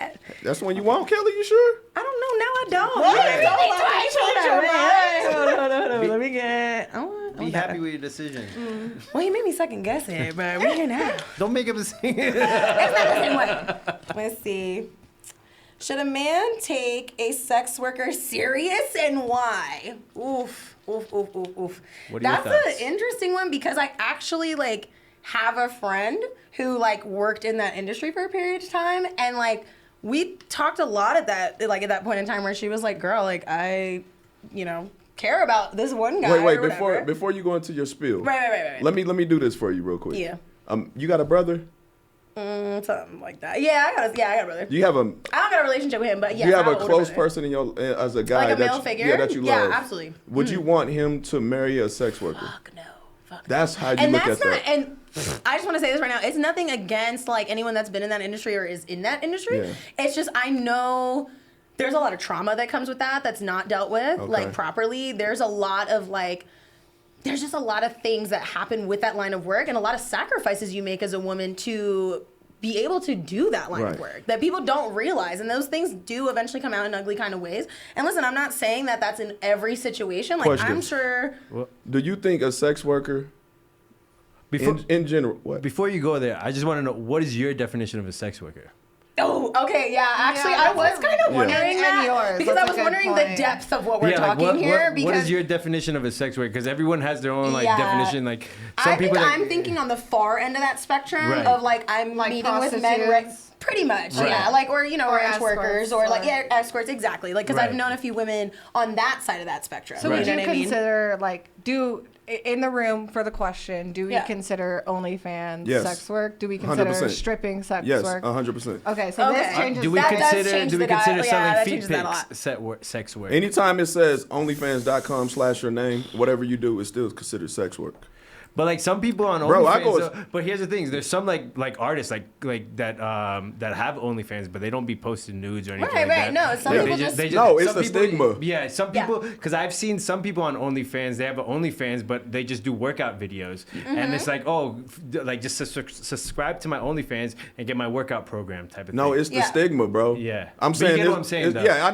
That's the one you want, Kelly. You sure? I don't know. Now I don't. What? Yeah. Don't let me change your mind. Hold on. Let me get. Be happy with your decision. Well, he made me second guess it, but we're here now. Don't make up a scene. It's not the same way. Let's see. Should a man take a sex worker serious and why? Oof. What are your That's thoughts? an interesting one because I actually like have a friend who like worked in that industry for a period of time, and like we talked a lot at that point in time where she was like, "Girl, like I, care about this one guy." Wait. or whatever." Before you go into your spiel, Right. let me do this for you real quick. Yeah. You got a brother? Something like that. Yeah, I got a brother. You have a I don't got a relationship with him, but yes, you have I a have an older close brother. person in your as a guy Like a that male you, figure? yeah, that you Yeah, love. absolutely. Would you want him to marry a sex worker? Fuck no. That's how you And look that's at not. that. And I just want to say this right now. It's nothing against like anyone that's been in that industry or is in that industry. Yeah. It's just I know there's a lot of trauma that comes with that's not dealt with Okay. like properly. There's a lot of like. There's just a lot of things that happen with that line of work and a lot of sacrifices you make as a woman to be able to do that line of Right. work that people don't realize. And those things do eventually come out in ugly kind of ways. And listen, I'm not saying that that's in every situation. Like, Question. I'm sure. Do you think a sex worker Before, in general what? before you go there, I just want to know, what is your definition of a sex worker? Oh, okay, yeah. Actually, Yeah, I was that's kind of Yeah. wondering And that yours. because That's I a was good wondering the point. depth of what we're like, talking here. Because what is your definition of a sex worker? Because everyone has their own like Yeah. definition. Like some I think people, I'm thinking on the far end of that spectrum Right. of like I'm Like meeting with men, prostitutes? pretty much, Right. yeah, like or Or ranch workers escorts, or like or- escorts, exactly. Like because I've Right. known a few women on that side of that spectrum. So Right. would You you know what I mean? consider like in the room for the question? Do we Yeah. consider OnlyFans Yes. sex work? Do we consider 100%. stripping sex Yes, work? 100%. Okay, so this Okay. changes. do we That does consider change do we the consider dial- yeah, selling that feet changes that a lot. pics sex work? Anytime it says onlyfans.com/your name, whatever you do is still considered sex work. But like some people on Bro, I OnlyFans, go- but here's the thing: there's some like artists like that that have OnlyFans, but they don't be posting nudes or anything Right, like right. that. No, some Like, people they just- they No, it's some the stigma. Yeah, some Yeah. people because I've seen some people on OnlyFans. They have an OnlyFans, but they just do workout videos, and it's like like just subscribe to my OnlyFans and get my workout program type of No, thing. it's the Yeah. stigma, bro. Yeah. I'm But you saying get this- what I'm saying, it's- though. yeah,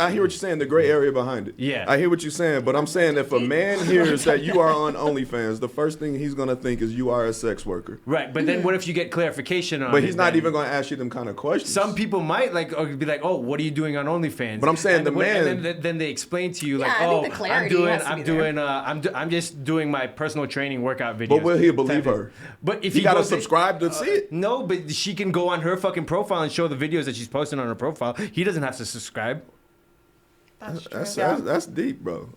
I hear what you're saying. The gray area behind it. Yeah. I hear what you're saying, but I'm saying if a man hears that you are on OnlyFans, the first thing he's gonna think is you are a sex worker. Right, but then what if you get clarification on But it, he's not then- even gonna ask you them kind of questions. Some people might like or be like, "Oh, what are you doing on OnlyFans?" But I'm saying and the when- man- and then they explain to you like, Yeah, I think "Oh, the clarity has to be there. I'm just doing my personal training workout videos." But will he believe type of- her? But if He gotta goes to- subscribe to see it. No, but she can go on her fucking profile and show the videos that she's posting on her profile. He doesn't have to subscribe. That's true. That's deep, bro.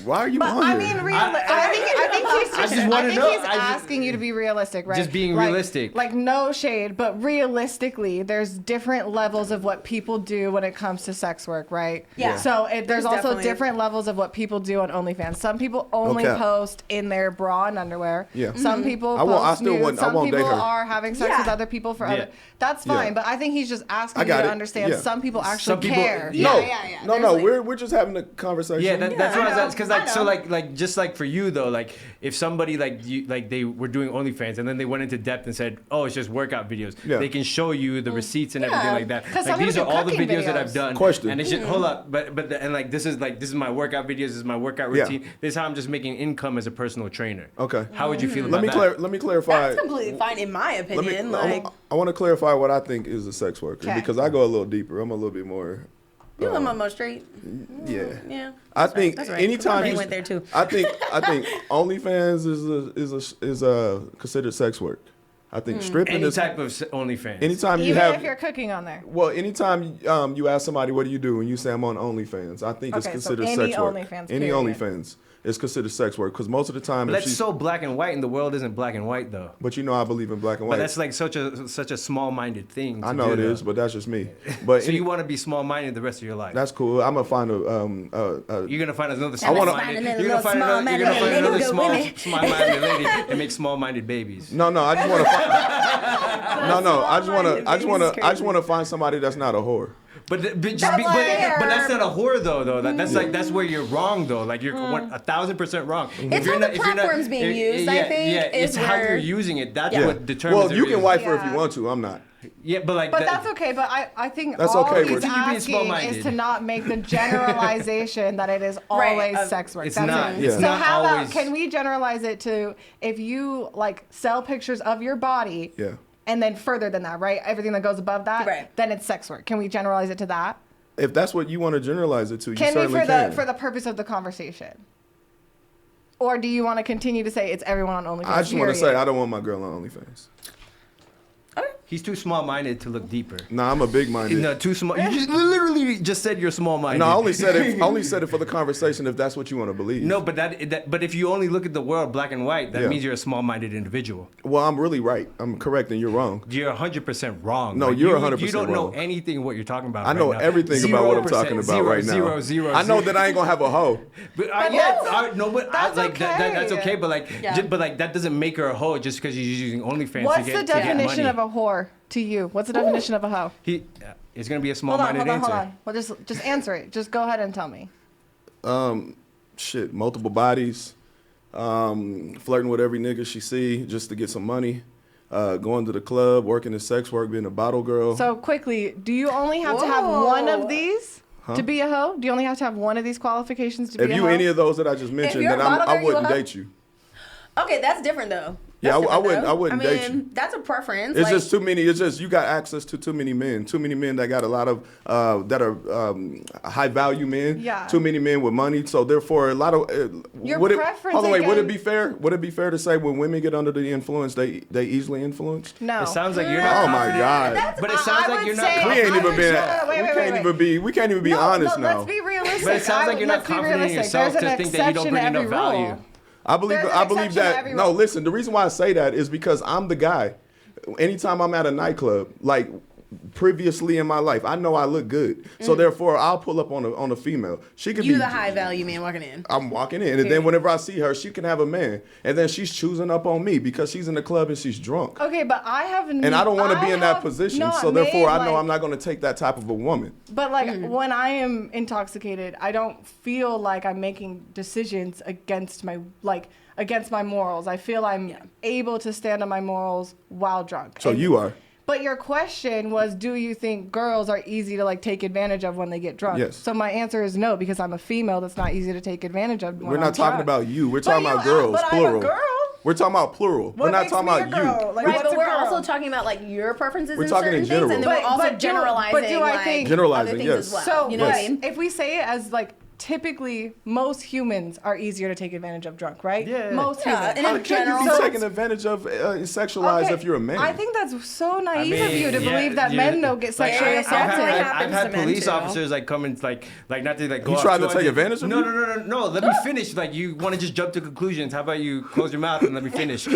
Why are you on I here? mean, I think he I just want to know. He's asking you to be realistic, right? Just being realistic. Like no shade, but realistically, there's different levels of what people do when it comes to sex work, right? Yeah. So there's also definitely- different levels of what people do on OnlyFans. Some people only cap. post in their bra and underwear. Yeah. Some people I won't- I post still nude. won't- I Some won't date people her. are having sex Yeah. with other people for Yeah. other. That's Yeah. fine, but I think he's just asking I you got to it. understand Yeah. some people actually Some people- care. No, Yeah. no, There's no. like- We're just having a conversation. Yeah, that's Yeah, what I I was know. asking. Because I like, so know. like just like for you though, like if somebody like you, like they were doing OnlyFans and then they went into depth and said, oh, it's just workout videos. Yeah. They can show you the receipts and Yeah. everything like that. 'Cause Like some these are people do all the cooking videos that I've videos. done. Question. And it's just hold up, and like this is my workout videos. This is my workout Yeah. routine. This is how I'm just making income as a personal trainer. Okay. How would you feel about Let that? me clarify. That's completely fine in my opinion. I want to clarify what I think is a sex worker Okay. because I go a little deeper. I'm a little bit more. you live on Mo Street. Yeah. Yeah. I think That's right. anytime They you went there too. I think OnlyFans is considered sex work. I think stripping Any is type of OnlyFans. anytime you Even have. if you're cooking on there. Well, anytime you ask somebody what do you do and you say I'm on OnlyFans, I think it's Okay, so considered any sex work. OnlyFans, Any period. OnlyFans is considered sex work because most of the time, But if that's she's- so black and white, and the world isn't black and white though. But you know, I believe in black and But white. that's like such a small-minded thing. I to know do, it though. is, but that's just me. But So you want to be small-minded the rest of your life? that's cool. I'm gonna find a You're gonna find another I wanna- small-minded. find You're gonna find small-minded another. You're gonna find lady another with women. small-minded lady and make small-minded babies. No, I just want to. Small-minded I just baby's want to find somebody that's not a whore. But fair. that's not a whore though. That's where you're wrong though. Like you're 1,000% wrong. It's how the platform's being used, I think, Yeah, is it's how where- you're using it. That's Yeah. what determines. Well, you can everything. wife her if you Yeah. want to. I'm not. Yeah, but like. But that's okay. But I think That's all okay, he's Richard. You being asking small-minded. is to not make the generalization that it is Right, always of- sex work. It's That's not. it. It's So not how always. about can we generalize it to if you like sell pictures of your body, Yeah. and then further than that, right? Everything that goes above that, Right. then it's sex work. Can we generalize it to that? If that's what you want to generalize it to, you Can we certainly for can. the for the purpose of the conversation? Or do you want to continue to say it's everyone on OnlyFans? I just want to say period? I don't want my girl on OnlyFans. He's too small-minded to look deeper. Nah, I'm a big minded. No, too small. You just literally just said you're small-minded. No, I only said it for the conversation if that's what you want to believe. No, but but if you only look at the world black and white, that Yeah. means you're a small-minded individual. Well, I'm really right. I'm correct and you're wrong. You're 100% wrong. No, Like, you're you 100% don't know wrong. anything what you're talking about. I know right now. everything about what I'm 0%, talking about right now. zero, zero, I know zero. that I ain't gonna have a hoe. But, that's- no, but that's like that's okay. okay. But like, Yeah. but like that doesn't make her a hoe just because she's using OnlyFans What's to the get to get definition money. of a whore to you? What's the definition of a hoe? It's gonna be a Hold on, small-minded answer. hold on. Well, just answer it. Just go ahead and tell me. Shit, multiple bodies, flirting with every nigga she see just to get some money, going to the club, working in sex work, being a bottle girl. So quickly, do you only have to have one Whoa. of these to be a hoe? Do you only have to have one of these qualifications to if be a you hoe? any of those that I just mentioned, you're then a bottle I girl, you wouldn't a hoe? date you. Okay, that's different though. Yeah, That's I different, wouldn't- though. I wouldn't date you. That's a preference. It's like, just too many. It's just you got access to too many men. Too many men that got a lot of that are high value men. Yeah. Too many men with money. So therefore, a lot of Your would it, preference hold on, wait. Would it again- be fair? Would it be fair to say when women get under the influence, they easily influenced? No. It sounds like you're not. Oh my confident. God. But it sounds I like would you're not. say- We confident. ain't even I been. would- wait, we wait, can't wait. even be. We can't even be No, honest no, now. Let's be realistic. But it sounds like you're not Let's be confident in realistic. yourself There's to an think that you don't exception bring to enough every rule. value. I believe There's an I believe exception to that. every No, rule. listen. The reason why I say that is because I'm the guy. Anytime I'm at a nightclub, like previously in my life, I know I look good. So therefore, I'll pull up on a female. She could you be the high value man walking in. I'm walking in, and then whenever I see her, she can have a man, and then she's choosing up on me because she's in the club and she's drunk. Okay, but I have. And I don't want to be in that position, so therefore I know I'm not going to take that type of a woman. But like when I am intoxicated, I don't feel like I'm making decisions against my morals. I feel I'm able to stand on my morals while drunk. So And- you are. But your question was, do you think girls are easy to like take advantage of when they get drunk? Yes. So my answer is no, because I'm a female that's not easy to take advantage of. When We're I'm not talking drunk. about you. We're But talking you about are- girls, but plural. I'm a girl. We're talking about plural. What We're not makes talking me a about girl? you. Like, Right, what's but a we're girl? also talking about like your preferences We're in talking certain in things, general. and then we're But also do- generalizing. but do I like, think- Generalizing, other things yes. as well. So you know what I Yes. mean? if we say it as like typically most humans are easier to take advantage of drunk, right? Yeah. Most Yeah, humans. and How in can you general, be So taken advantage of sexualized Okay, if you're a man? I think that's so naive of mean, you to yeah, believe that yeah. men don't get sexually Like, assaulted. definitely I've happens had to men, police too. officers like come and like not to like go He off tried to too take on- advantage of no, you? No. Let me finish. Like you want to just jump to conclusions. How about you close your mouth and let me finish?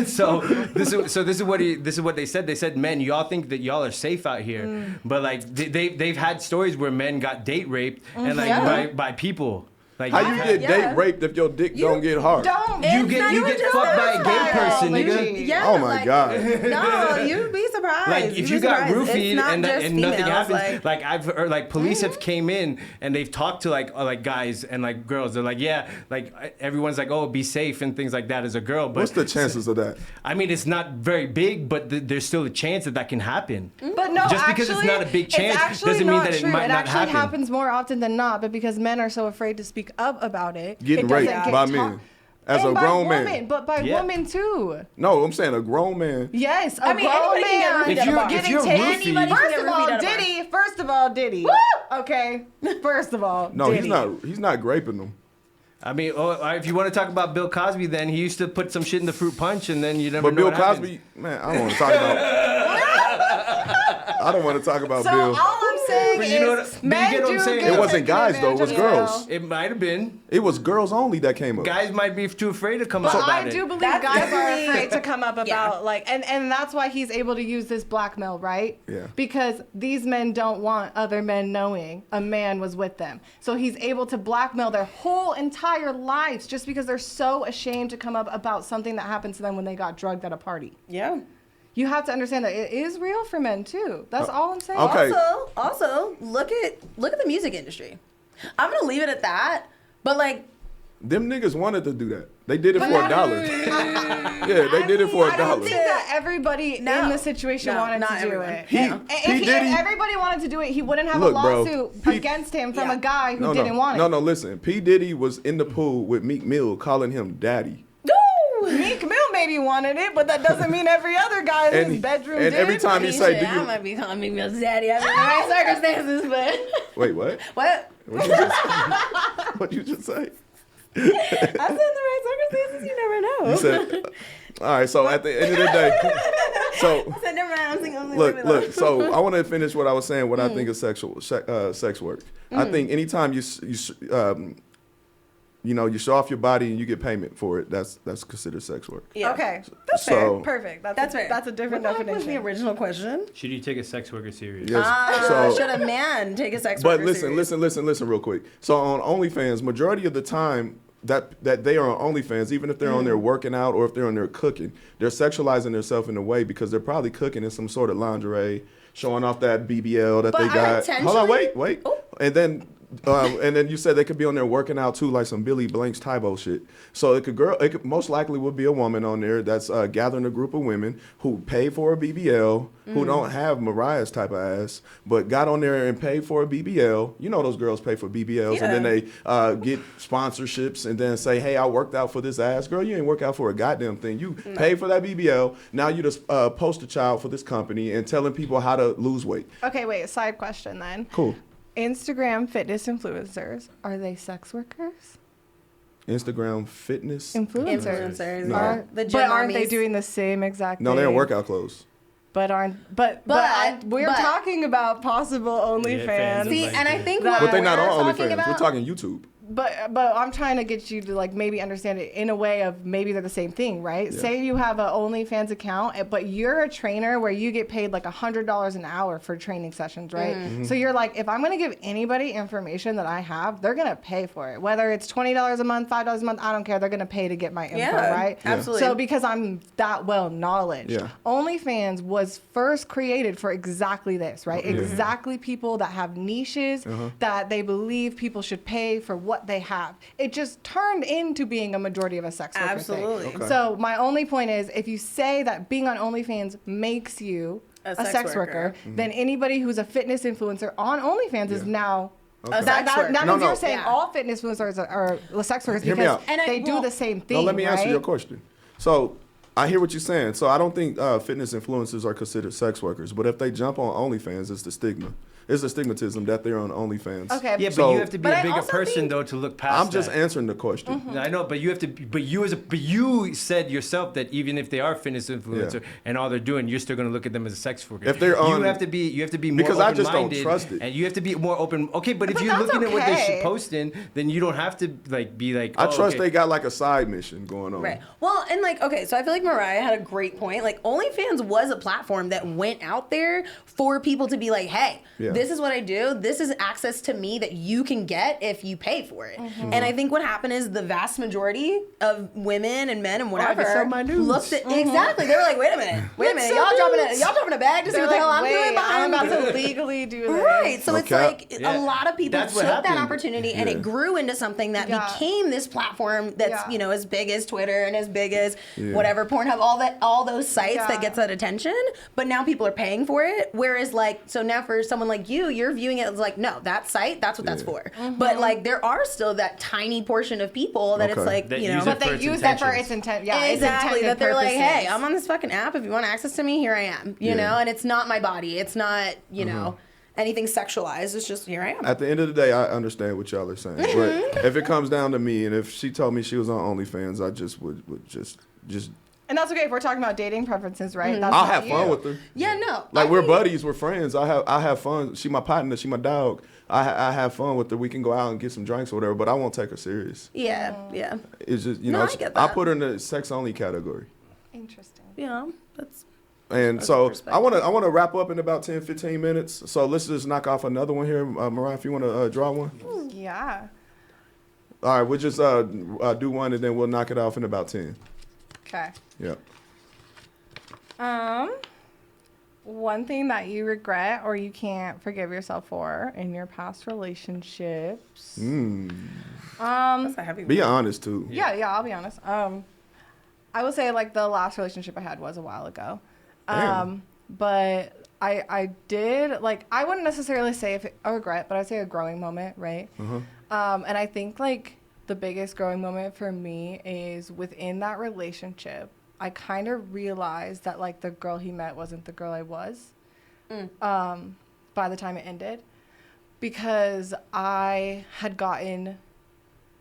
So this is what they said. They said, men, y'all think that y'all are safe out here, but like they've had stories where men got date raped and like Yeah. by people. Like How you get Yeah. date raped if your dick don't get hard? Don't. You It's get not you even get just fucked by that. a gay person, Biology. nigga. Yeah, Oh my like, God. No, you'd be surprised. Like if You'd you be got surprised. It's roofied not and just and nothing females, happens, like I've heard like police have came in and they've talked to like guys and like girls. They're like, yeah, like everyone's like, oh, be safe and things like that as a girl. But What's the chances of that? I mean, it's not very big, but there's still a chance that can happen. But no, Just because it's actually, not a big chance actually doesn't mean not that it true. might It not actually happen. happens more often than not, but because men are so afraid to speak up about it, Getting it doesn't raped get by talked- men. As and a by grown women, man. but by Yeah. women too. No, I'm saying a grown man. Yes, a I mean, grown anybody can get man roofied at a bar. If you're getting roofied- taken. Anybody can First get of roofied all, at a bar. Diddy. First of all, Diddy. Woo! Okay. First of all, No, Diddy. he's not graping them. I mean, if you want to talk about Bill Cosby, then he used to put some shit in the fruit punch, and then you never But know Bill what happens. Cosby, man, I don't want to talk about. I don't want to talk about So Bill. all I'm saying But is, you know what- but you men get what I'm do saying? get It wasn't taken guys, though, it was advantage of. girls. It might have been. It was girls only that came up. Guys might be too afraid to come But out about I it. do believe That's guys are definitely- afraid to come up Yeah. about like, and that's why he's able to use this blackmail, right? Yeah. Because these men don't want other men knowing a man was with them, so he's able to blackmail their whole entire lives just because they're so ashamed to come up about something that happened to them when they got drugged at a party. Yeah. You have to understand that it is real for men too. That's all I'm saying. okay. Also, look at the music industry. I'm gonna leave it at that. But like, Them niggas wanted to do that. They did it But for not- $1. Yeah, they did it for I don't $1. think that everybody No. in the situation No, wanted not to do everyone. it. He- And P. if Diddy- everybody wanted to do it, he wouldn't have Look, a bro, lawsuit P- against him from Yeah. a guy who No, didn't want it. no, listen. P. Diddy was in the pool with Meek Mill calling him daddy. Meek Mill maybe wanted it, but that doesn't mean every other guy in And his he- bedroom and did. every time he say, do I you... might be calling me Mill's daddy. I mean, the right circumstances, but Wait, what? what? What you just, what you just say? I said in the right circumstances. You never know. You said... All right, so at the end of the day... So... I said never mind. I'm single. Look. So I want to finish what I was saying. What I think is sex work. I think anytime you show off your body and you get payment for it, that's considered sex work. Yeah. Okay, that's So- fair. Perfect. That's fair. That's a different What the heck was definition. the original question? Should you take a sex worker serious? Yes. So, Should a man take a sex but worker listen, serious? listen, real quick. So on OnlyFans, majority of the time that they are on OnlyFans, even if they're on there working out or if they're on there cooking, they're sexualizing themselves in a way because they're probably cooking in some sort of lingerie, showing off that BBL that But they got. unintentionally- Hold on, wait. Oh. And then you said they could be on there working out too, like some Billy Blanks Tybo shit. So it could most likely would be a woman on there that's gathering a group of women who pay for a BBL, who don't have Mariah's type of ass, but got on there and paid for a BBL. You know those girls pay for BBLs, and then they get sponsorships and then say, hey, I worked out for this ass. Girl, you ain't work out for a goddamn thing. You paid for that BBL. Now you just poster child for this company and telling people how to lose weight. Okay, wait. Side question then. Cool. Instagram fitness influencers, are they sex workers? Instagram fitness. Influencers. No. Are, The but gym aren't they armies. doing the same exact No, thing? they're in workout clothes. But we're but- talking about possible OnlyFans. fans. See, Like and I that. think But what But they're not we're on talking OnlyFans. We're about- talking YouTube. But I'm trying to get you to like maybe understand it in a way of maybe they're the same thing, right? Yeah. Say you have an OnlyFans account, but you're a trainer where you get paid like $100 an hour for training sessions, right? Mm-hmm. So you're like, if I'm gonna give anybody information that I have, they're gonna pay for it. Whether it's $20 a month, $5 a month, I don't care. They're gonna pay to get my info, Yeah, right? absolutely. So because I'm that well knowledge, Yeah. OnlyFans was first created for exactly this, right? Exactly people that have niches that they believe people should pay for what they have. It just turned into being a majority of a sex worker Absolutely. thing. Okay. So my only point is, if you say that being on OnlyFans makes you A a sex sex worker. worker, then anybody who's a fitness influencer on OnlyFans is now. Okay. A That, sex worker. that No, means no. you're saying Yeah. all fitness influencers are sex workers Hear me because out. And they do the same thing. No, let me answer right? your question. So I hear what you're saying. So I don't think fitness influencers are considered sex workers, but if they jump on OnlyFans, it's the stigma. it's a stigmatism that they're on OnlyFans. Okay. Yeah, So- but you have to be But a I bigger also person think- though to look past. I'm just that. answering the question. I know, but you have to. But you said yourself that even if they are fitness influencer and all they're doing, you're still gonna look at them as a sex worker. If they're on- you have to be more Because I just don't open-minded, trust it. and you have to be more open. Okay, but if But you're that's looking at what they're okay. posting, then you don't have to like be like. I oh, trust okay. they got like a side mission going on. Right. Well, and like, okay, so I feel like Mariah had a great point. Like, OnlyFans was a platform that went out there for people to be like, hey, Yeah. this is what I do. This is access to me that you can get if you pay for it. And I think what happened is the vast majority of women and men and whatever just sell my nudes. looked at exactly. They were like, wait a minute, Let's y'all sell dropping a bag to see They're what the hell like, I'm wait, doing behind I'm about me?" to legally do this. Right. So it's Okay. like Yeah. a lot of people That's took what that happened. opportunity and Yeah. it grew into something that Yeah. became this platform that's, Yeah. you know, as big as Twitter and as big as Yeah. whatever Pornhub, all those sites Yeah. that gets that attention. But now people are paying for it. Whereas like, so now for someone like you're viewing it as like, no, that site, that's what that's Yeah. for. But like there are still that tiny portion of people that it's Okay. like, That you know, use But it they for its use that for intentions. its intent. Yeah, exactly, its intended that they're like, hey, purposes. I'm on this fucking app. If you want access to me, here I am. You Yeah. know, and it's not my body. It's not, you know, anything sexualized. It's just here I am. At the end of the day, I understand what y'all are saying. But if it comes down to me, and if she told me she was on OnlyFans, I just would just And that's okay if we're talking about dating preferences, right? That's I'll not have fun you. with her. Yeah, no. Like I we're think- buddies, we're friends. I have fun. She my partner. She my dog. I have fun with her. We can go out and get some drinks or whatever. But I won't take her serious. Yeah, yeah, It's just No, know. I get I that. put her in the sex only category. Interesting. yeah. That's And That's so perspective. I want to wrap up in about 10, 15 minutes. So let's just knock off another one here, Mariah. If you want to draw one. Yeah. All right, we'll just do one and then we'll knock it off in about 10. Okay. Yeah. One thing that you regret or you can't forgive yourself for in your past relationships. that's a heavy Be one. honest too. Yeah, I'll be honest. I would say like the last relationship I had was a while ago. Damn. But I did like I wouldn't necessarily say if a regret, but I'd say a growing moment, right? And I think like the biggest growing moment for me is within that relationship. I kind of realized that like the girl he met wasn't the girl I was. By the time it ended, because I had gotten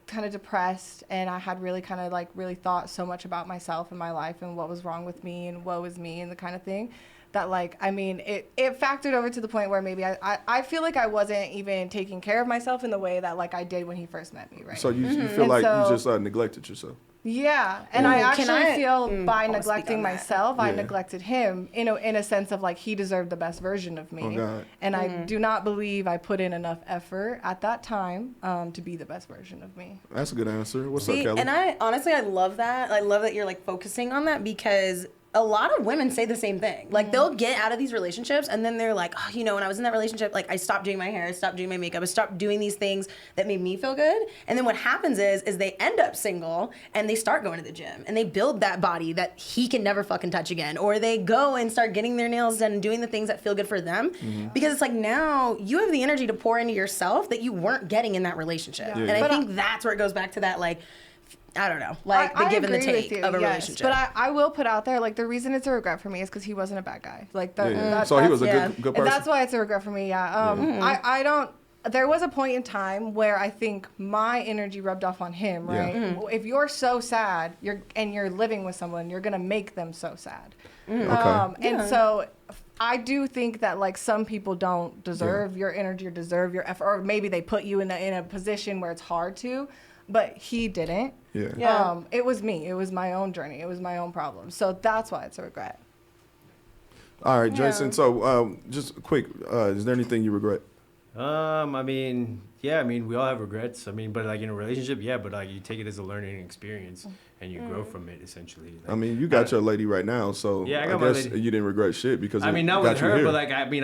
kind of depressed and I had really kind of like really thought so much about myself and my life and what was wrong with me and woe is me and the kind of thing that like I mean it factored over to the point where maybe I feel like I wasn't even taking care of myself in the way that like I did when he first met me, right? So you feel And like so- you just neglected yourself. Yeah, and Ooh, I can actually I- feel by I wanna speak neglecting on that. myself, I Yeah. neglected him in a sense of like he deserved the best version of me. Oh, God. And I do not believe I put in enough effort at that time to be the best version of me. That's a good answer. What's See, up, Kelly? and I honestly I love that. I love that you're like focusing on that because a lot of women say the same thing. Like they'll get out of these relationships and then they're like, oh, you know, when I was in that relationship, like I stopped doing my hair, I stopped doing my makeup, I stopped doing these things that made me feel good. And then what happens is they end up single and they start going to the gym and they build that body that he can never fucking touch again. Or they go and start getting their nails done and doing the things that feel good for them. Because it's like now you have the energy to pour into yourself that you weren't getting in that relationship. Yeah. And I But think that's where it goes back to that like I don't know, like the I give and the agree with take you, of a yes. relationship. But I will put out there like the reason it's a regret for me is because he wasn't a bad guy. Like the, Yeah. So he was a yeah. good And person. that's why it's a regret for me. Yeah. I don't. There was a point in time where I think my energy rubbed off on him. Yeah. Right. If you're so sad, you're living with someone, you're gonna make them so sad. Okay. And so I do think that like some people don't deserve your energy or deserve your effort, or maybe they put you in a position where it's hard to, but he didn't. Yeah. Yeah. It was me. It was my own journey. It was my own problem. So that's why it's a regret. All right, Jason. So just quick, is there anything you regret? I mean, yeah, I mean, we all have regrets. I mean, but like in a relationship, yeah, but like you take it as a learning experience and you grow from it essentially. I mean, you got your lady right now, so Yeah, I I got my guess lady. you didn't regret shit because I mean, it not got with you her, here. but like, I mean,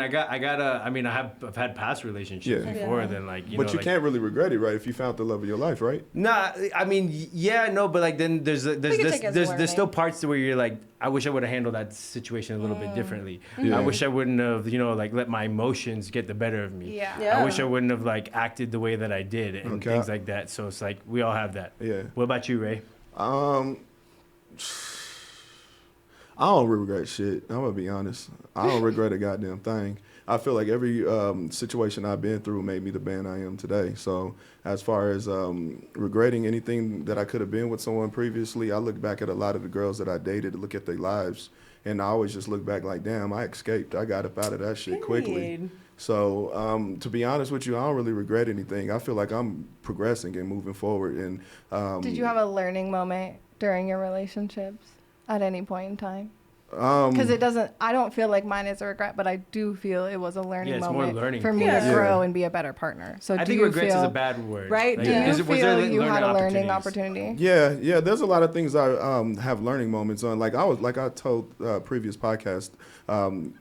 I've had past relationships Yeah. before. Then like, But know, you like, can't really regret it, right? If you found the love of your life, right? Nah, I mean, yeah, no, but like then there's can take it as there's learning. still parts to where you're like, I wish I would have handled that situation a little bit differently. Yeah. I wish I wouldn't have, like let my emotions get the better of me. Yeah. Yeah. I wish I wouldn't have like acted the way that I did and Okay. things like that. So it's like we all have that. Yeah. What about you, Ray? I don't regret shit. I'm gonna be honest. I don't regret a goddamn thing. I feel like every situation I've been through made me the man I am today. So as far as regretting anything that I could have been with someone previously, I look back at a lot of the girls that I dated, look at their lives, and I always just look back like, damn, I escaped. I got up out of that shit quickly. Period. So to be honest with you, I don't really regret anything. I feel like I'm progressing and moving forward. And Did you have a learning moment during your relationships at any point in time? Because it doesn't, I don't feel like mine is a regret, but I do feel it was a learning Yeah, it's more moment learning. for me Yeah. to grow and be a better partner. So I do think you regrets feel, is a bad word. right? Like, Do you was there feel you learning had a learning opportunities? opportunity? Yeah. There's a lot of things I have learning moments on. Like I told previous podcast,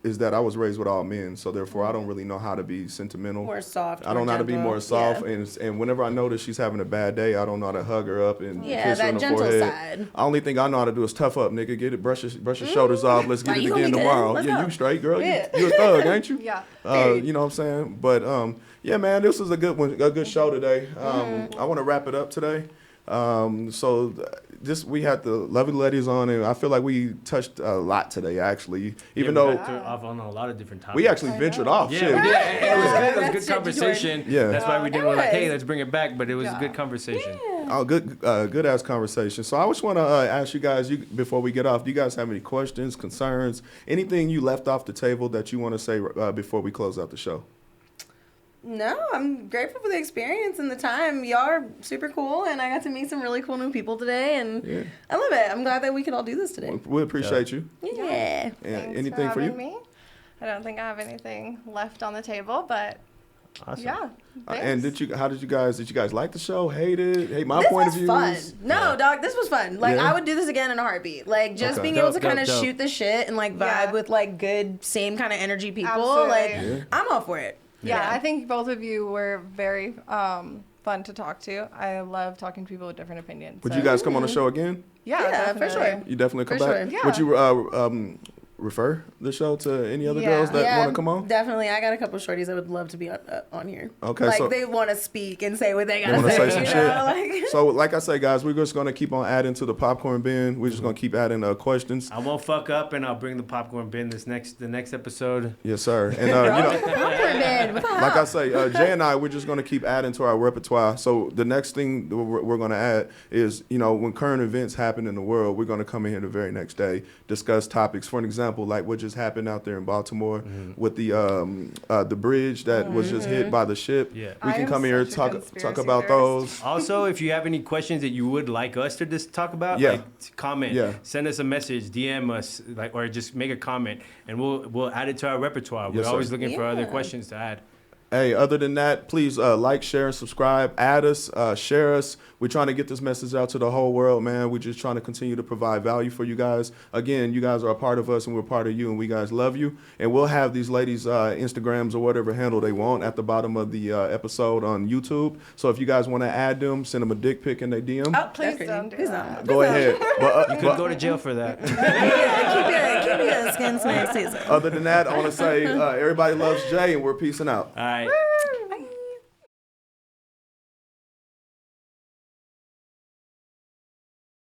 is that I was raised with all men, so therefore I don't really know how to be sentimental. More soft. I don't know how to be gentle. more soft, Yeah. and whenever I notice she's having a bad day, I don't know how to hug her up and Yeah, kiss her that on the gentle forehead. side. The only thing I know how to do is tough up, nigga. Get it, brush your shoulders off. Let's get Like, it you gonna again be good. tomorrow. Let's Yeah, go. you straight, girl. Yeah. You a thug, ain't you? Yeah. You know what I'm saying? But yeah, man, this was a good one, a good show today. I want to wrap it up today. So this we had the lovely ladies on, and I feel like we touched a lot today. Actually, even Yeah, though we got off on a lot of different topics. we actually ventured off. Yeah, shit. we did. And it was good. It was That's good shit, conversation. Yeah. That's why we didn't It want like, hey, was. let's bring it back. But it was Yeah. a good conversation. Oh, good ass conversation. So I just want to ask you guys, before we get off, do you guys have any questions, concerns, anything you left off the table that you want to say before we close out the show? No, I'm grateful for the experience and the time. Y'all are super cool, and I got to meet some really cool new people today, and Yeah. I love it. I'm glad that we could all do this today. We appreciate you. Yeah. And Thanks anything for you? having me. I don't think I have anything left on the table, but Awesome. yeah. And thanks. how did you guys like the show? Hate it? Hate my This point was of view? fun. No, dog, this was fun. Like, Yeah? I would do this again in a heartbeat. Like, just Okay. being able to Dope, kind of dope, dope. shoot the shit and, like, vibe Yeah. with, like, good, same kind of energy people. Absolutely. Like, Yeah. I'm all for it. Yeah, I think both of you were very fun to talk to. I love talking to people with different opinions. Would so- you guys come on the show again? Yeah, Yeah, for definitely. sure. You definitely come For back. sure. Yeah. Would you refer the show to any other Yeah. girls that want to come on? Definitely. I got a couple shorties that would love to be on here. Okay, Like, so- they want to speak and say what they got They to wanna say. say some you shit. know? Like, So, like I say, guys, we're just gonna keep on adding to the popcorn bin. We're just gonna keep adding questions. I won't fuck up, and I'll bring the popcorn bin the next episode. Yes, sir. And you know, popcorn man. like I say, Jay and I, we're just going to keep adding to our repertoire. So the next thing that we're going to add is, you know, when current events happen in the world, we're going to come in here the very next day, discuss topics. For an example, like what just happened out there in Baltimore with the bridge that was just hit by the ship. Yeah. We I can am come here such a talk conspiracy about theorist. those. Also, if you have any questions that you would like us to just talk about, Yeah. like comment, Yeah. send us a message, DM us, like, or just make a comment, and we'll add it to our repertoire. Yes, We're always sir. looking for other Yeah. questions to add. Hey, other than that, please like, share, and subscribe. Add us, share us. We're trying to get this message out to the whole world, man. We're just trying to continue to provide value for you guys. Again, you guys are a part of us, and we're part of you, and we guys love you. And we'll have these ladies' Instagrams or whatever handle they want at the bottom of the episode on YouTube. So if you guys want to add them, send them a dick pic in their DM. Oh, Please that's don't crazy. do that. Go ahead. But, You could go to jail for that. Keep your skin smooth. other than that, I want to say everybody loves Jay, and we're peacing out. All right.